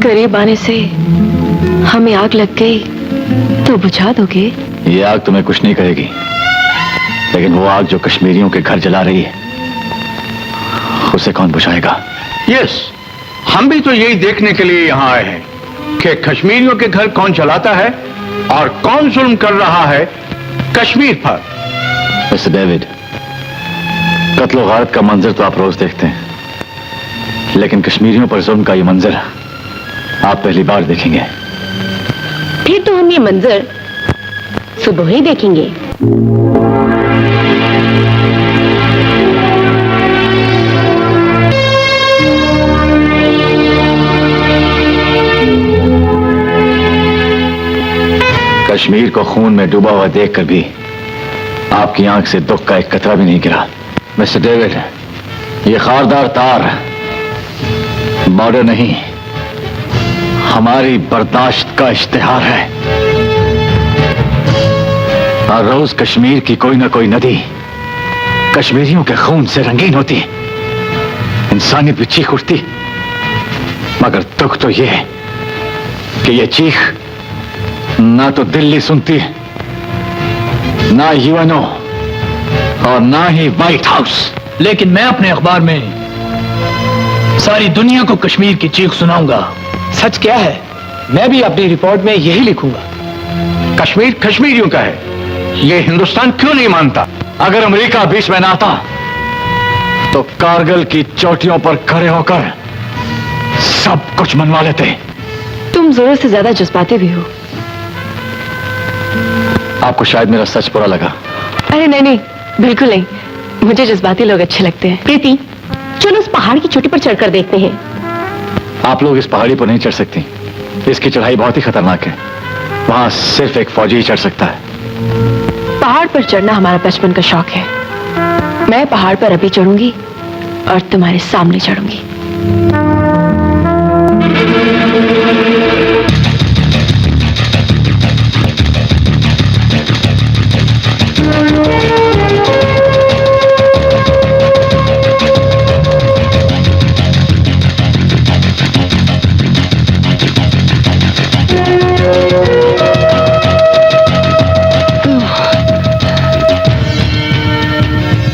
करीब आने से हमें आग लग गई तो बुझा दोगे? ये आग तुम्हें कुछ नहीं करेगी, लेकिन वो आग जो कश्मीरियों के घर जला रही है उसे कौन बुझाएगा? यस, हम भी तो यही देखने के लिए यहाँ आए हैं कि कश्मीरियों के घर कौन जलाता है और कौन जुल्म कर रहा है कश्मीर पर। मिस्टर डेविड, कत्ल गारत का मंजर तो आप रोज देखते हैं, लेकिन कश्मीरियों पर जुल्म का ये मंजर आप पहली बार देखेंगे। फिर तो हम ये मंजर सुबह ही देखेंगे। कश्मीर को खून में डूबा हुआ देखकर भी आपकी आंख से दुख का एक कतरा भी नहीं गिरा। मिस्टर डेविड, ये खारदार तार बॉर्डर नहीं, हमारी बर्दाश्त का इश्तिहार है। हर रोज कश्मीर की कोई ना कोई नदी कश्मीरियों के खून से रंगीन होती, इंसानियत भी चीख उठती। मगर दुख तो यह है कि यह चीख ना तो दिल्ली सुनती, ना यूएनओ और ना ही व्हाइट हाउस। लेकिन मैं अपने अखबार में सारी दुनिया को कश्मीर की चीख सुनाऊंगा। सच क्या है? मैं भी अपनी रिपोर्ट में यही लिखूंगा। कश्मीर कश्मीरियों का है, ये हिंदुस्तान क्यों नहीं मानता? अगर अमेरिका बीच में ना आता तो कारगिल की चोटियों पर खड़े होकर सब कुछ मनवा लेते। तुम जरूरत से ज्यादा जज्बाती भी हो। आपको शायद मेरा सच बुरा लगा। अरे नहीं नहीं, बिल्कुल नहीं। मुझे जज्बाती लोग अच्छे लगते हैं। प्रीति, चलो उस पहाड़ की चोटी पर चढ़कर देखते हैं। आप लोग इस पहाड़ी पर नहीं चढ़ सकती, इसकी चढ़ाई बहुत ही खतरनाक है। वहां सिर्फ एक फौजी ही चढ़ सकता है। पहाड़ पर चढ़ना हमारा बचपन का शौक है। मैं पहाड़ पर अभी चढ़ूंगी और तुम्हारे सामने चढ़ूंगी।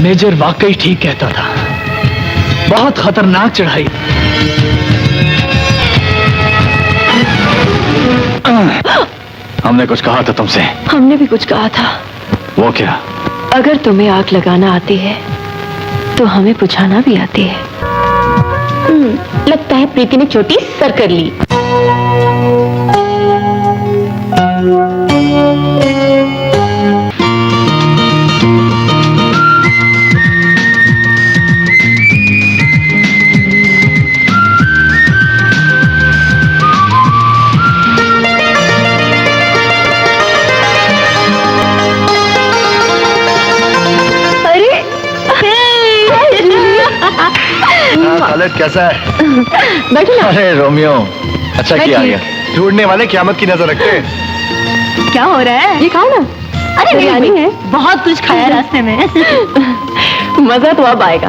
मेजर वाकई ठीक कहता था, बहुत खतरनाक चढ़ाई। हमने कुछ कहा था तुमसे। हमने भी कुछ कहा था। वो क्या? अगर तुम्हें आग लगाना आती है तो हमें बुझाना भी आती है। लगता है प्रीति ने चोटी सर कर ली। खालिद कैसा है? बैठो ना। अरे रोमियो, अच्छा किया आ गया। ढूंढने वाले क़यामत की नजर रखते हैं। क्या हो रहा है? ये खाओ ना। अरे बिरयानी है, बहुत कुछ खाया रास्ते में। मजा तो अब आएगा।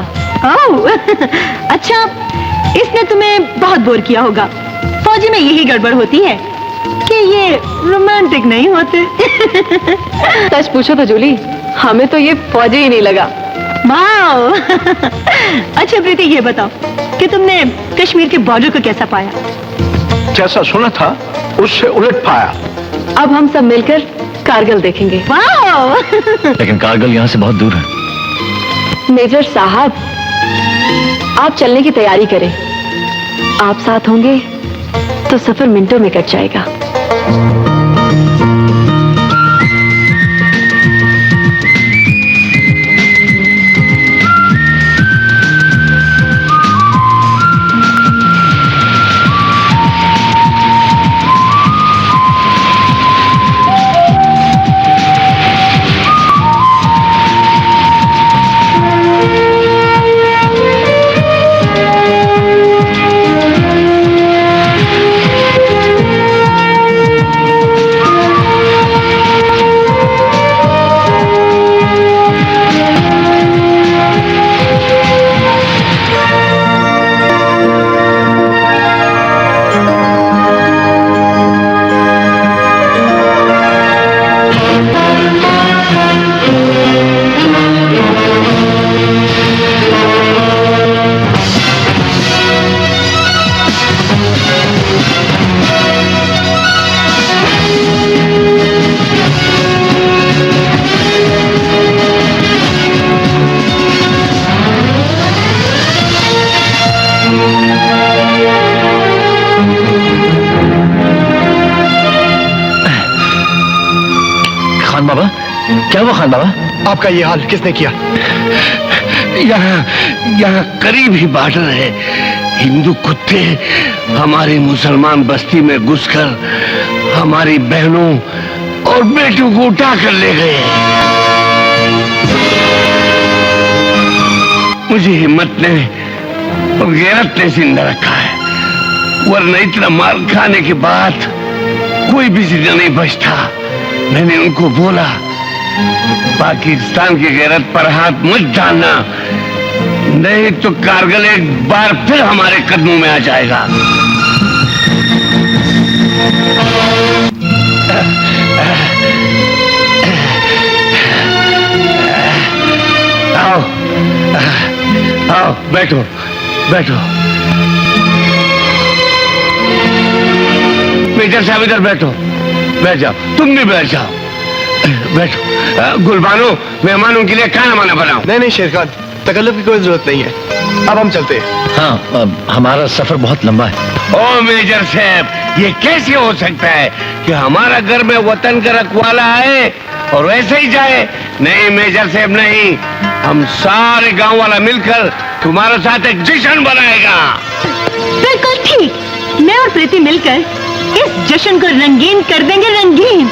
अच्छा, इसने तुम्हें बहुत बोर किया होगा। फौजी में यही गड़बड़ होती है कि ये रोमांटिक नहीं होते। सच पूछो तो जूली, हमें तो ये फौजी ही नहीं लगा। वाओ। अच्छा प्रीति, ये बताओ कि तुमने कश्मीर के बॉर्डर को कैसा पाया? जैसा सुना था उससे उलट पाया। अब हम सब मिलकर कारगिल देखेंगे। वाओ। लेकिन कारगिल यहाँ से बहुत दूर है। मेजर साहब, आप चलने की तैयारी करें। आप साथ होंगे तो सफर मिनटों में कट जाएगा। खान बाबा, क्या हुआ खान बाबा? आपका ये हाल किसने किया? यहाँ करीब ही बॉर्डर है। हिंदू कुत्ते हमारी मुसलमान बस्ती में घुसकर हमारी बहनों और बेटू को उठा कर ले गए। मुझे हिम्मत ने और गैरत ने जिंदा रखा है, वरना इतना मार खाने के बाद कोई भी जिंदा नहीं बचता। मैंने उनको बोला, पाकिस्तान की गैरत पर हाथ मत डालना, नहीं तो कारगिल एक बार फिर हमारे कदमों में आ जाएगा। आओ, आओ, बैठो, बैठो। मेजर साहब इधर बैठो, बैठ जाओ, तुम भी बैठ जाओ, बैठो। गुलबानो, मेहमानों के लिए खाना वाना बनाओ। नहीं नहीं शेर खान, तकल्लुफ की कोई जरूरत नहीं है, अब हम चलते हैं। हाँ, हमारा सफर बहुत लंबा है। ओ मेजर साहब, ये कैसे हो सकता है कि हमारा घर में वतन का रखवाला आए और वैसे ही जाए? नहीं मेजर साहब नहीं, हम सारे गांव वाला मिलकर तुम्हारे साथ एक जश्न बनाएगा। बिल्कुल ठीक, मैं और प्रीति मिलकर इस जश्न को रंगीन कर देंगे, रंगीन।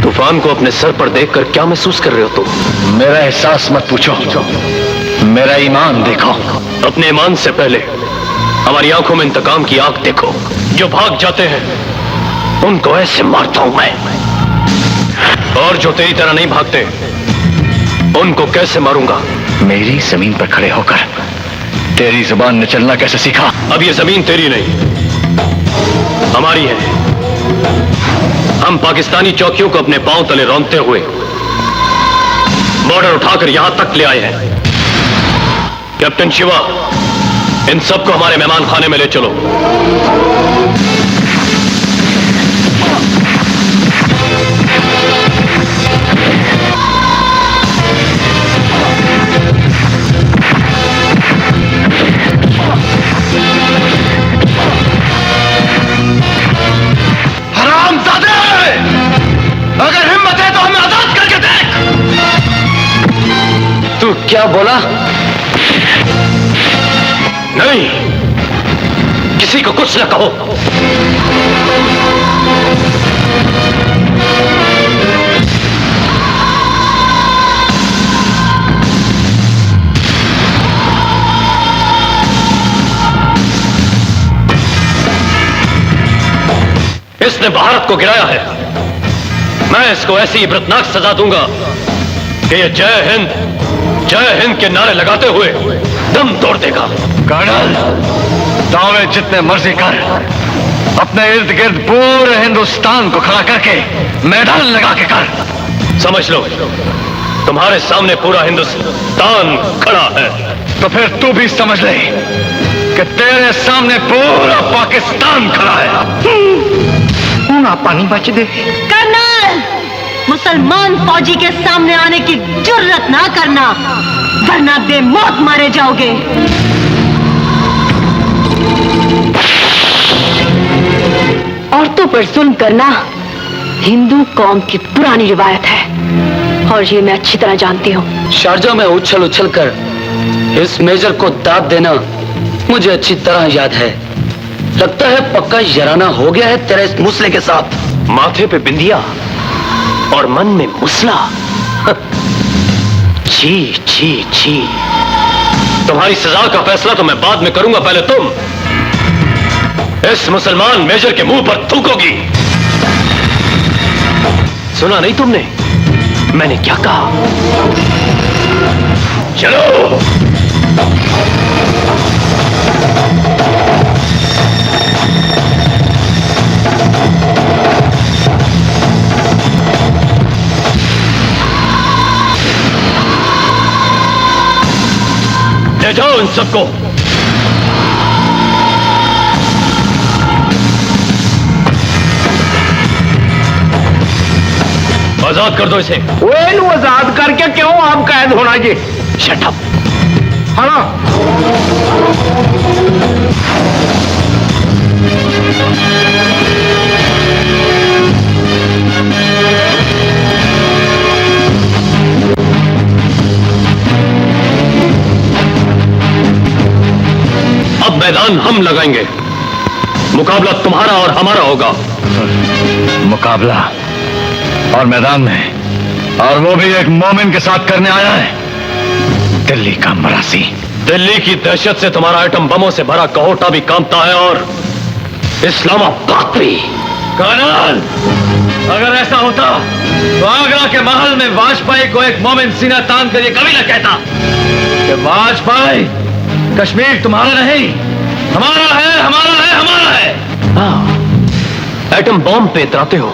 तूफान को अपने सर पर देखकर क्या महसूस कर रहे हो तुम? मेरा एहसास मत पूछो, मेरा ईमान देखो। अपने ईमान से पहले हमारी आंखों में इंतकाम की आग देखो। जो भाग जाते हैं उनको ऐसे मारता हूं मैं, और जो तेरी तरह नहीं भागते उनको कैसे मारूंगा? मेरी जमीन पर खड़े होकर तेरी जुबान ने चलना कैसे सीखा? अब ये जमीन तेरी नहीं, हमारी है। हम पाकिस्तानी चौकियों को अपने पांव तले रौंदते हुए बॉर्डर उठाकर यहां तक ले आए हैं। कैप्टन शिवा, इन सबको हमारे मेहमान खाने में ले चलो। अगर हिम्मत है तो हमें आजाद करके देख। तू क्या बोला? नहीं, किसी को कुछ न कहो। इसने भारत को गिराया है, मैं इसको ऐसी इबरतनाक सजा दूंगा कि ये जय हिंद के नारे लगाते हुए दम तोड़ देगा। कर्नल, दावे जितने मर्जी कर, अपने इर्द गिर्द पूरे हिंदुस्तान को खड़ा करके मैदान लगा के कर। समझ लो, तुम्हारे सामने पूरा हिंदुस्तान खड़ा है। तो फिर तू भी समझ ले कि तेरे सामने पूरा पाकिस्तान खड़ा है। पानी बच दे। कर्नल, मुसलमान फौजी के सामने आने की जुर्रत ना करना, वरना बेमौत मारे जाओगे। औरतों पर जुल्म करना हिंदू कौम की पुरानी रिवायत है, और ये मैं अच्छी तरह जानती हूँ। शारजा में उछल उछल कर इस मेजर को दाद देना मुझे अच्छी तरह याद है। लगता है पक्का यराना हो गया है तेरे इस मुसले के साथ। माथे पे बिंदिया और मन में मुसला। छी छी छी। तुम्हारी सजा का फैसला तो मैं बाद में करूंगा, पहले तुम इस मुसलमान मेजर के मुंह पर थूकोगी। सुना नहीं तुमने मैंने क्या कहा? चलो। ले जाओ इन सबको। आजाद कर दो इसे। वो आजाद करके क्यों आप कैद होना जी? Shut up. है ना? अब मैदान हम लगाएंगे। मुकाबला तुम्हारा और हमारा होगा। मुकाबला और मैदान में, और वो भी एक मोमिन के साथ करने आया है। दिल्ली का मरासी। दिल्ली की दहशत से तुम्हारा आइटम बमों से भरा कहोटा भी कांपता है और इस्लामाबाद भी। कर्नल, अगर ऐसा होता तो आगरा के महल में वाजपेयी को एक मोमिन सीना तान कर ये कभी न कहता कि वाजपेयी कश्मीर तुम्हारा नहीं, हमारा है, हमारा है, हमारा है। हाँ, एटम बॉम्ब पे इतराते हो।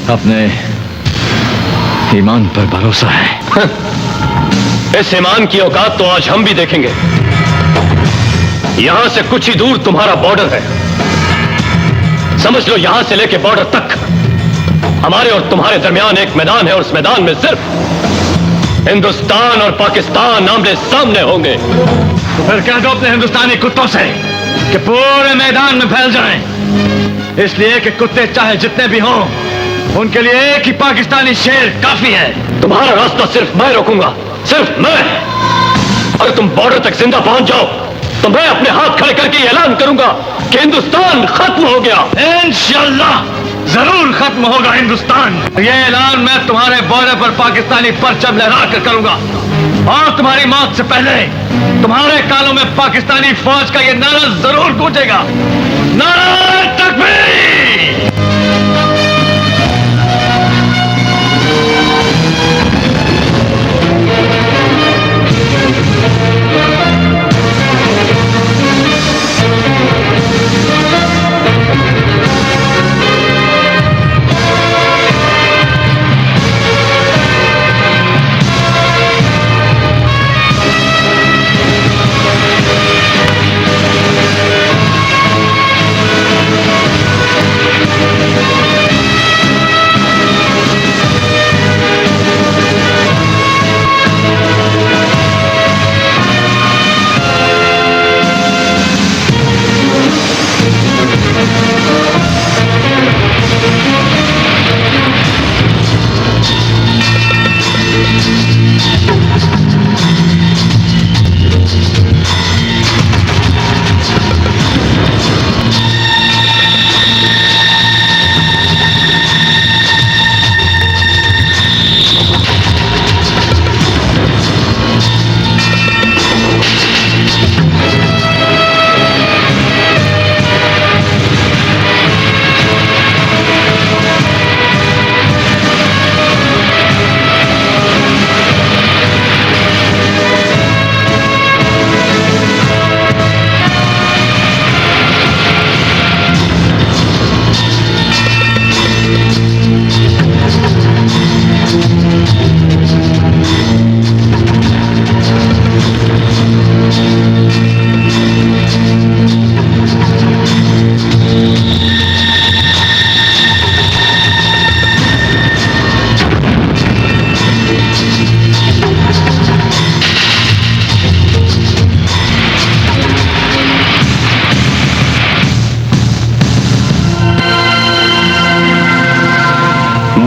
अपने ईमान पर भरोसा है। इस ईमान की औकात तो आज हम भी देखेंगे। यहां से कुछ ही दूर तुम्हारा बॉर्डर है। समझ लो यहां से लेके बॉर्डर तक हमारे और तुम्हारे दरमियान एक मैदान है, और उस मैदान में सिर्फ हिंदुस्तान और पाकिस्तान आमने सामने होंगे। तो फिर कह दो अपने हिंदुस्तानी कुत्तों से कि पूरे मैदान में फैल जाएं। इसलिए कि कुत्ते चाहे जितने भी हों, उनके लिए एक ही पाकिस्तानी शेर काफी है। तुम्हारा रास्ता सिर्फ मैं रोकूंगा, सिर्फ मैं। अगर तुम बॉर्डर तक जिंदा पहुंच जाओ तो मैं अपने हाथ खड़े करके ऐलान करूंगा कि हिंदुस्तान खत्म हो गया। इंशाअल्लाह जरूर खत्म होगा हिंदुस्तान। ये ऐलान मैं तुम्हारे बॉर्डर पर पाकिस्तानी परचम लहरा कर करूंगा, और तुम्हारी मौत से पहले तुम्हारे कानों में पाकिस्तानी फौज का ये नारा जरूर गूंजेगा। नारा तकबीर।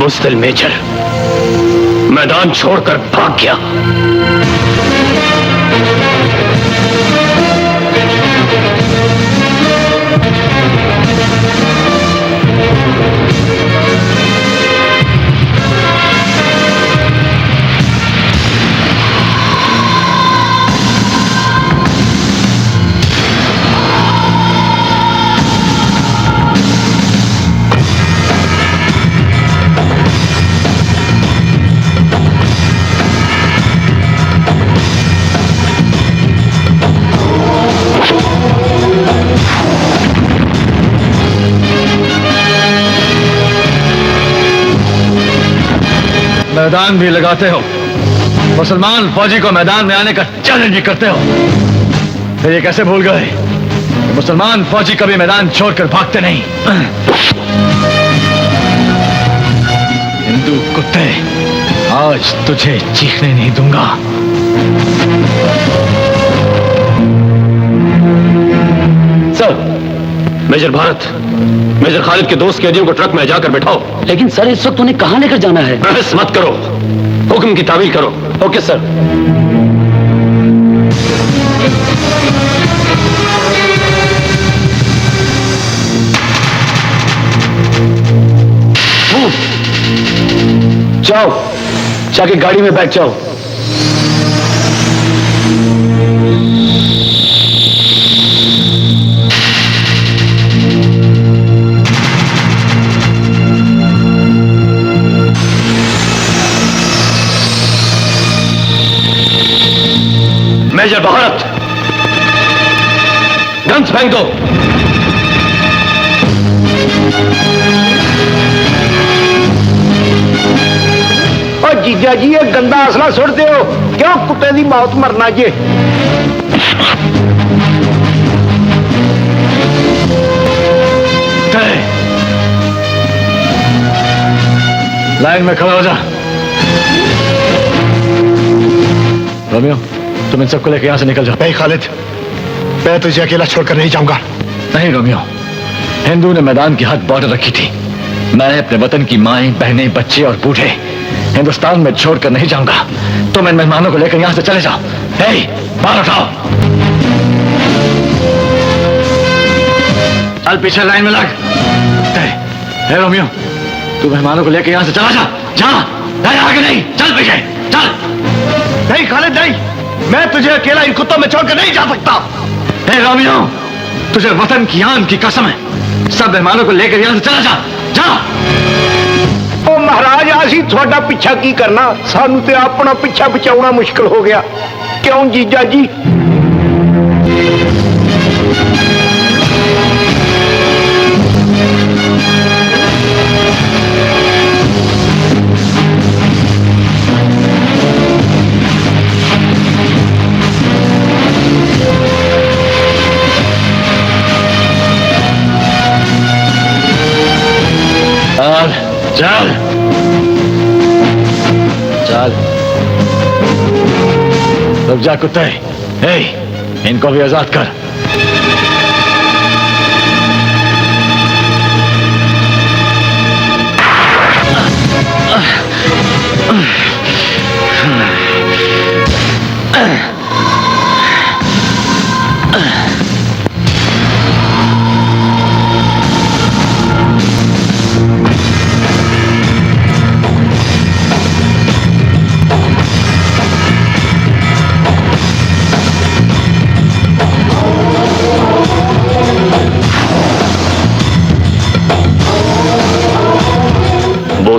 बुज़दिल मेजर मैदान छोड़कर भाग गया। मैदान भी लगाते हो, मुसलमान फौजी को मैदान में आने का चैलेंज भी करते हो। फिर ये कैसे भूल गए कि मुसलमान फौजी कभी मैदान छोड़कर भागते नहीं। हिंदू कुत्ते, आज तुझे चीखने नहीं दूंगा। Sir, major Bharat, major Khalid के दोस्त कैदियों को ट्रक में जाकर बैठाओ। लेकिन सर, इस वक्त उन्हें कहां लेकर जाना है? बहस मत करो, हुक्म की तावील करो। Okay sir. जाओ, जाके गाड़ी में बैठ जाओ। मेजर भारत, गन्स फेंक दो। और जीजा जी, ये गंदा असला सुटते हो, क्यों कुत्ते की मौत मरना जी। लाइन में खड़ा हो जा। रोमियो, तुम इन सबको लेकर यहां से निकल जाओ। नहीं खालिद, मैं तुझे अकेला छोड़कर नहीं जाऊंगा। नहीं रोमियो, हिंदू ने मैदान की हद बॉर्डर रखी थी। मैं अपने वतन की माएं, बहनें, बच्चे और बूढ़े हिंदुस्तान में छोड़कर नहीं जाऊंगा। तुम इन मेहमानों को लेकर यहां से चले जाओ। बाहर उठाओ। चल पीछे लाइन में लग। रोमियो, तू मेहमानों को लेकर यहां से चला जा। जा, आगे नहीं, चल पीछे चल। नहीं खालिद नहीं, मैं तुझे अकेला इन कुत्तों में छोड़कर नहीं जा सकता। रोमियो, तुझे वतन की आन की कसम है, सब मेहमानों को लेकर यहां से चला जा। जा। ओ महाराज, असी थोड़ा पीछा की करना, सानू ते अपना पीछा बचाना मुश्किल हो गया। क्यों जीजा जी? चल चल, रुक जा कुत्ते। इनको भी आजाद कर।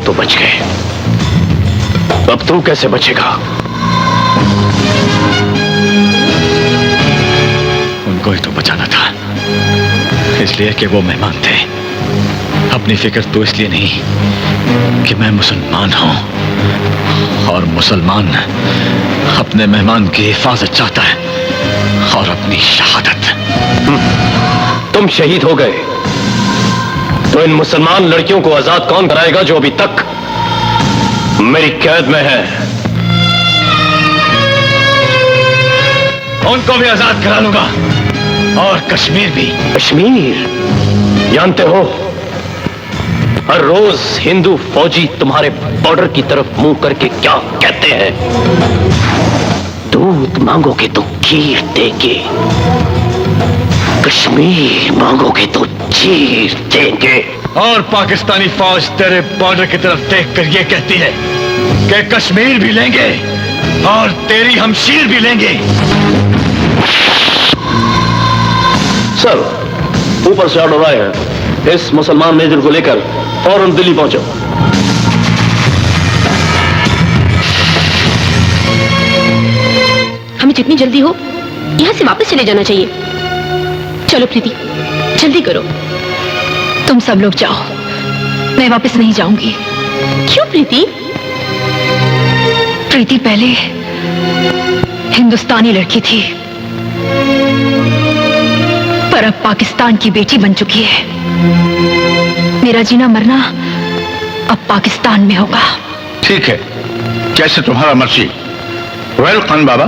तो बच गए, अब तू कैसे बचेगा? उनको ही तो बचाना था, इसलिए कि वो मेहमान थे। अपनी फिक्र तो इसलिए नहीं कि मैं मुसलमान हूं, और मुसलमान अपने मेहमान की हिफाजत चाहता है और अपनी शहादत। तुम शहीद हो गए तो इन मुसलमान लड़कियों को आजाद कौन कराएगा जो अभी तक मेरी कैद में है? उनको भी आजाद करा लूंगा, और कश्मीर भी। कश्मीर? जानते हो, हर रोज हिंदू फौजी तुम्हारे बॉर्डर की तरफ मुंह करके क्या कहते हैं? दूध मांगोगे तो खीर देंगे, कश्मीर मांगोगे तो चीर देंगे। और पाकिस्तानी फौज तेरे बॉर्डर की तरफ देखकर ये कहती है कि कश्मीर भी लेंगे और तेरी हमशीर भी लेंगे। सर, ऊपर से ऑर्डर आए हैं, इस मुसलमान मेजर को लेकर फौरन दिल्ली पहुंचो। हमें जितनी जल्दी हो यहां से वापस चले जाना चाहिए। चलो प्रीति, जल्दी करो। तुम सब लोग जाओ, मैं वापस नहीं जाऊंगी। क्यों प्रीति? प्रीति पहले हिंदुस्तानी लड़की थी, पर अब पाकिस्तान की बेटी बन चुकी है। मेरा जीना मरना अब पाकिस्तान में होगा। ठीक है, जैसे तुम्हारा मर्जी। वेल खान बाबा,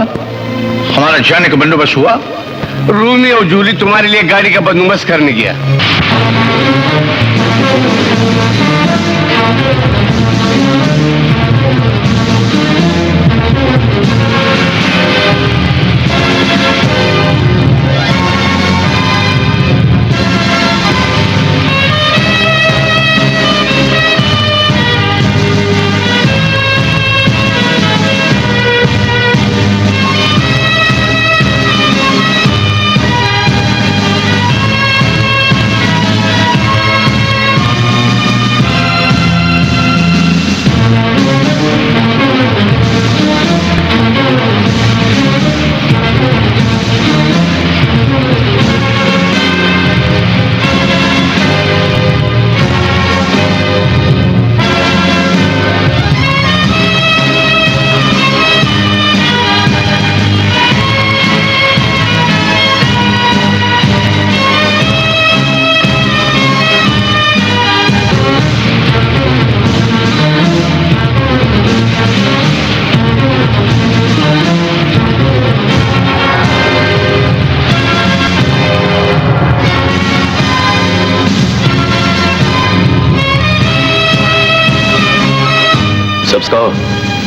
हमारा जाने का बंदोबस्त हुआ। रूमी और जूली तुम्हारे लिए गाड़ी का बंदोबस्त करने गया।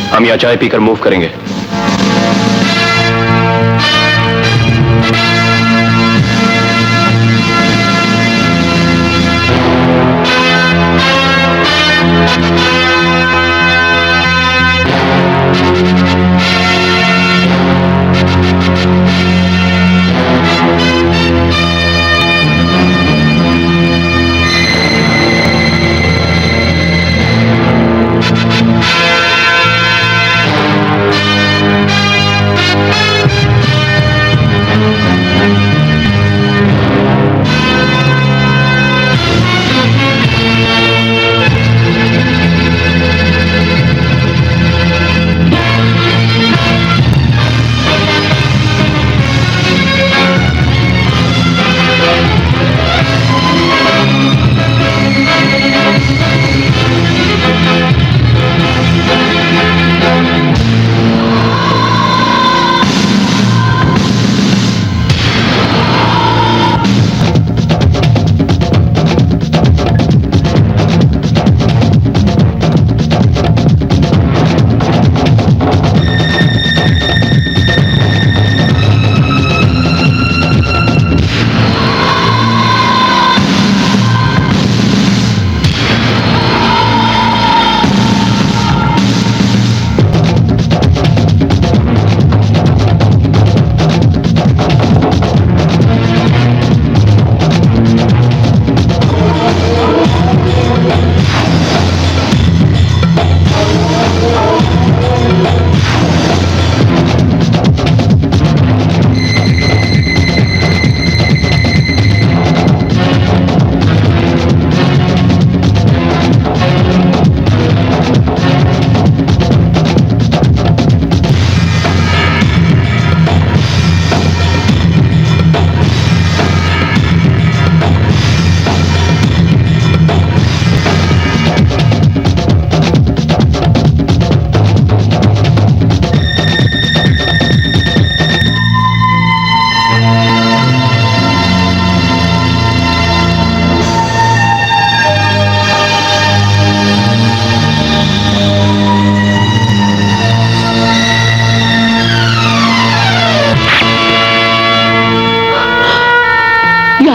हम यहाँ चाय पीकर मूव करेंगे।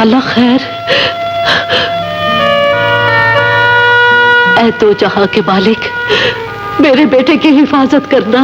अल्लाह खैर। ऐ दो जहां के मालिक, मेरे बेटे की हिफाजत करना।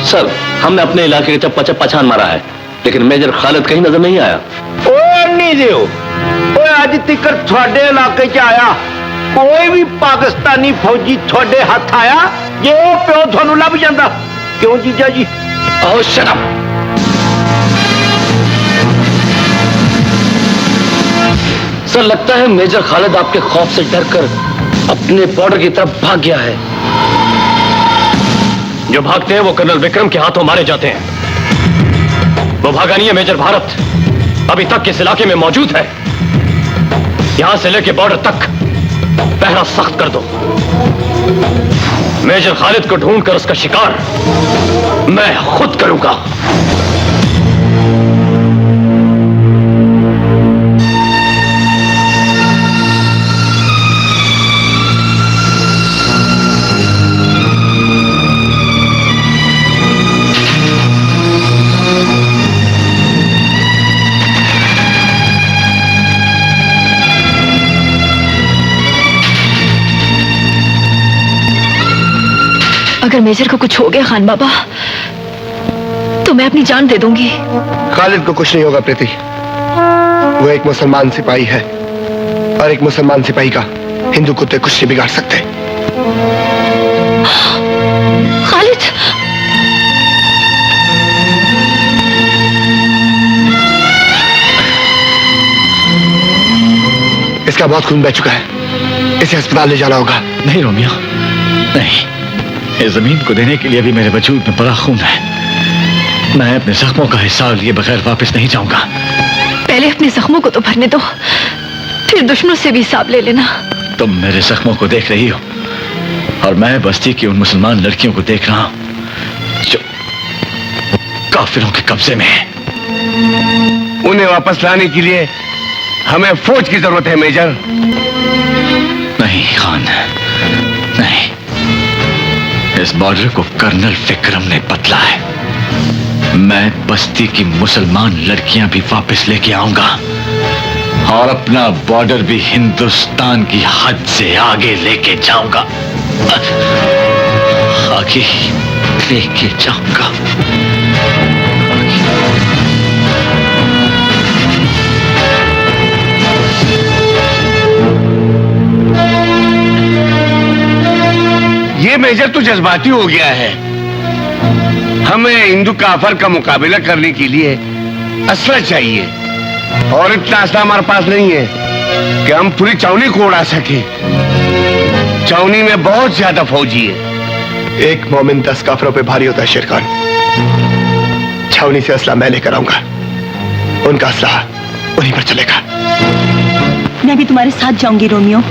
सर, हमने अपने इलाके का चप्पा चप्पा छान मारा है, लेकिन मेजर खालिद कहीं नजर नहीं आया। ओ नहीं दियो, ओए अज तक थोड़े इलाके च आया कोई भी पाकिस्तानी फौजी थोड़े हाथ आया जे ओ प्यो थानू लभ जांदा? क्यों जीजा जी? ओह शट अप। सर, लगता है मेजर खालिद आपके खौफ से डरकर अपने बॉर्डर की तरफ भाग गया है। जो भागते हैं वो कर्नल विक्रम के हाथों मारे जाते हैं। वो भागा नहीं है मेजर भारत, अभी तक इस इलाके में मौजूद है। यहां से लेके बॉर्डर तक पहरा सख्त कर दो। मेजर खालिद को ढूंढकर उसका शिकार मैं खुद करूंगा। अगर मेजर को कुछ हो गया खान बाबा तो मैं अपनी जान दे दूंगी। खालिद को कुछ नहीं होगा प्रीति, वो एक मुसलमान सिपाही है और एक मुसलमान सिपाही का हिंदू कुत्ते कुछ नहीं बिगाड़ सकते। खालिद, इसका बहुत खून बह चुका है, इसे अस्पताल ले जाना होगा। नहीं रोमियो, नहीं। इस जमीन को देने के लिए भी मेरे वजूद में बड़ा खून है। मैं अपने जख्मों का हिसाब लिए बगैर वापस नहीं जाऊंगा। पहले अपने जख्मों को तो भरने दो, फिर दुश्मनों से भी हिसाब ले लेना। तुम मेरे जख्मों को देख रही हो और मैं बस्ती की उन मुसलमान लड़कियों को देख रहा हूं जो काफिरों के कब्जे में है। उन्हें वापस लाने के लिए हमें फौज की जरूरत है मेजर। नहीं खान, नहीं। इस बॉर्डर को कर्नल विक्रम ने बदला है। मैं बस्ती की मुसलमान लड़कियां भी वापस लेके आऊंगा और अपना बॉर्डर भी हिंदुस्तान की हद से आगे लेके जाऊंगा, आगे लेके जाऊंगा। ये मेजर तो जज्बाती हो गया है। हमें हिंदू काफर का मुकाबला करने के लिए असला चाहिए और इतना असला हमारे पास नहीं है कि हम पूरी छावनी को उड़ा सके। छावनी में बहुत ज्यादा फौजी है। एक मोमिन 10 काफरों पे भारी होता है शेरखान। छावनी से असला मैं लेकर आऊंगा, उनका असला उन्हीं पर चलेगा। मैं भी तुम्हारे साथ जाऊंगी रोमियो।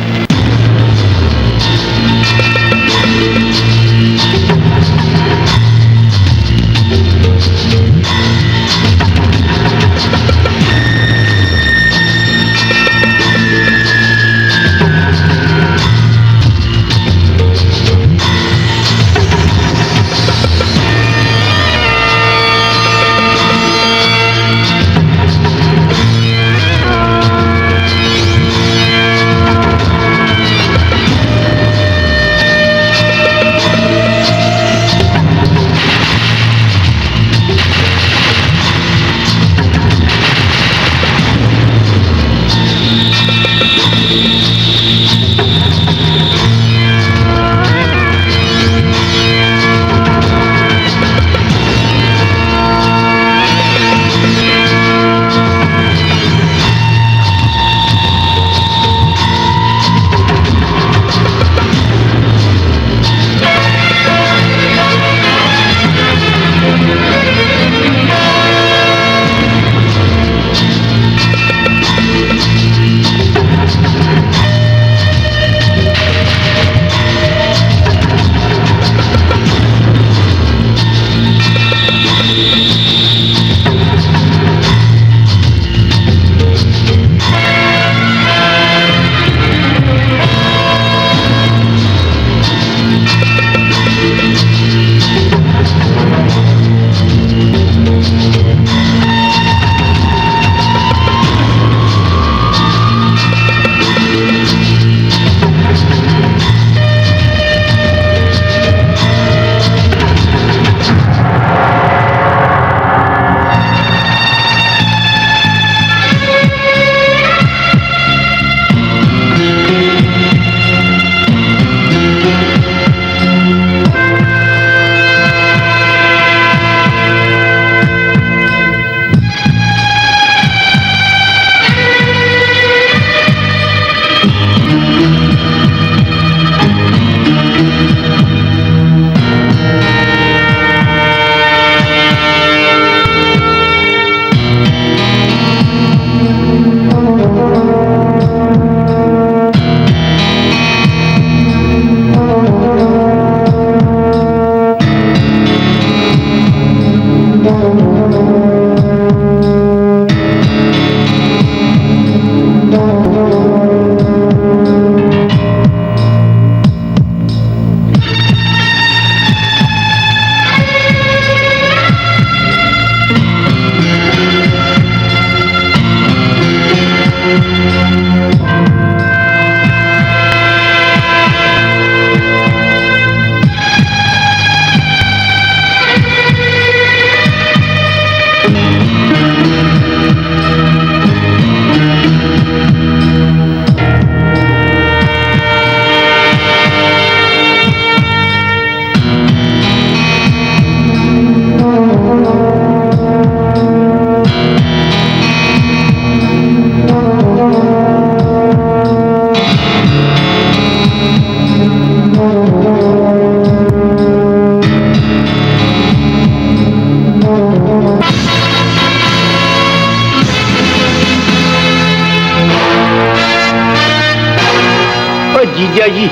जीजा जी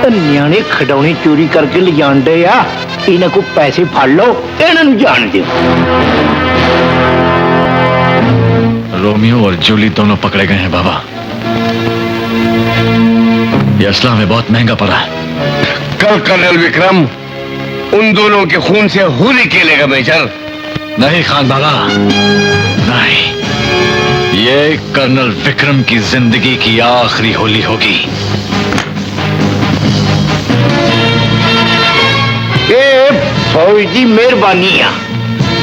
न्याणे खिडौने चोरी करके ले जान डे आ इन्हां को पैसे फड़ लो इन्हां नूं जान दिओ। रोमियो और जूली दोनों पकड़े गए हैं बाबा। यह असला में बहुत महंगा पड़ा है। कल कर्नल विक्रम उन दोनों के खून से होली खेलेगा मेजर। नहीं खान बाबा नहीं, ये कर्नल विक्रम की जिंदगी की आखिरी होली होगी। ये फौजी मेहरबानी आ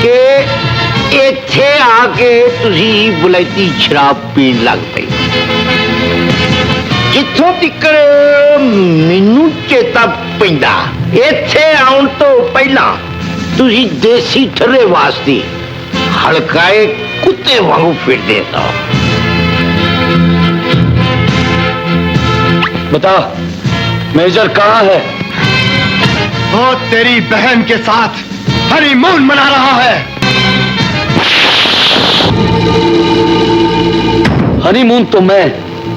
कि इत्थे आके तुसी बुलाइती शराब पीन लग पई। जिथों तिकर मैनू चेता पैंदा इत्थे आउण तो पहला तुसी देसी ठर्रे वास्ते हड़काए कुत्ते वांगू फिरदे सा। बता मेजर कहाँ है? वो तेरी बहन के साथ हनीमून मना रहा है। हनीमून तो मैं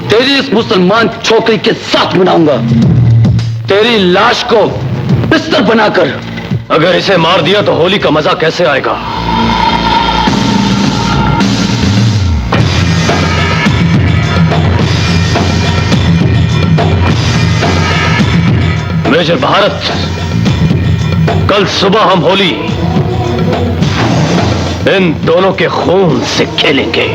तेरी इस मुसलमान छोकरी के साथ मनाऊंगा, तेरी लाश को बिस्तर बनाकर। अगर इसे मार दिया तो होली का मजा कैसे आएगा? मेजर भारत, कल सुबह हम होली इन दोनों के खून से खेलेंगे।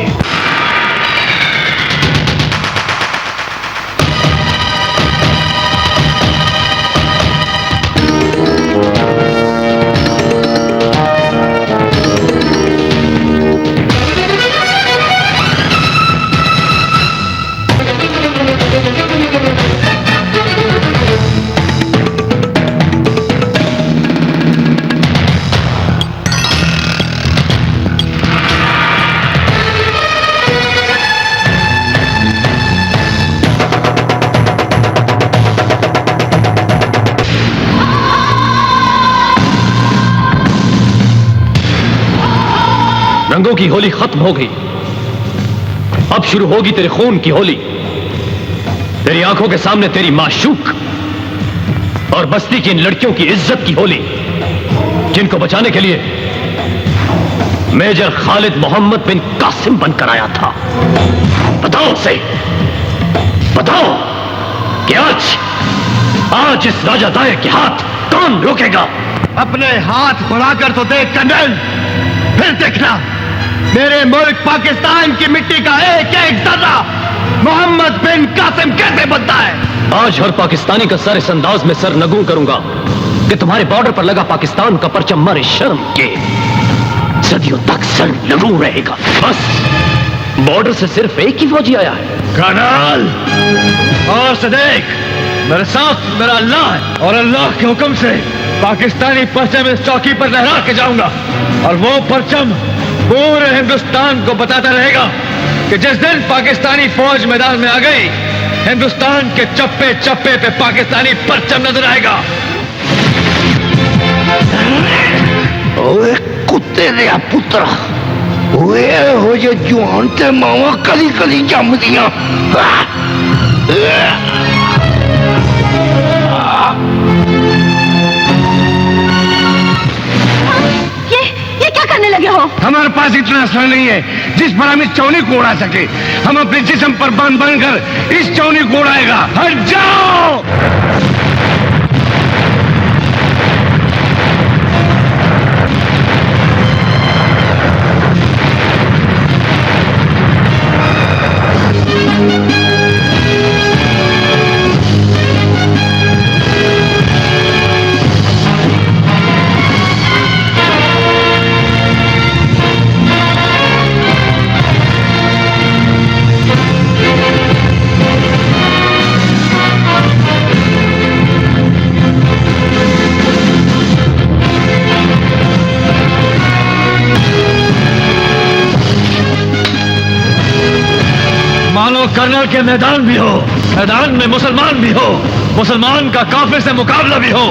रंगों की होली खत्म हो गई, अब शुरू होगी तेरे खून की होली। तेरी आंखों के सामने तेरी माशूक और बस्ती की इन लड़कियों की इज्जत की होली, जिनको बचाने के लिए मेजर खालिद मोहम्मद बिन कासिम बनकर आया था। बताओ उसे, बताओ कि आज इस राजा दायर के हाथ कौन रोकेगा? अपने हाथ बढ़ाकर तो देख कर्नल, फिर देखना मेरे मुल्क पाकिस्तान की मिट्टी का एक एक जर्रा मोहम्मद बिन कासिम कैसे बनता है। आज हर पाकिस्तानी का सर इस अंदाज में सर नगू करूंगा कि तुम्हारे बॉर्डर पर लगा पाकिस्तान का परचम मरे शर्म के सदियों तक सर नगू रहेगा। बस बॉर्डर से सिर्फ एक ही फौजी आया है। कर्नल, और से देख, मेरे साथ मेरा अल्लाह है और अल्लाह के हुक्म से पाकिस्तानी परचम इस चौकी पर लहरा के जाऊंगा, और वो परचम पूरे हिंदुस्तान को बताता रहेगा कि जिस दिन पाकिस्तानी फौज मैदान में आ गई, हिंदुस्तान के चप्पे चप्पे पे पाकिस्तानी परचम नजर आएगा। ओए कुत्ते दे पुत्रा, ओए हो जे जुआन ते मावा कली कली जमदियां। ये क्या करने लगे हो? हमारे पास इतना असला नहीं है जिस पर हम इस चौनी को उड़ा सके। हम अपने जिस्म पर बांध बांध कर इस चौनी को उड़ाएगा। हट जाओ! कर्नल के मैदान भी हो, मैदान में मुसलमान भी हो, मुसलमान का काफिर से मुकाबला भी हो।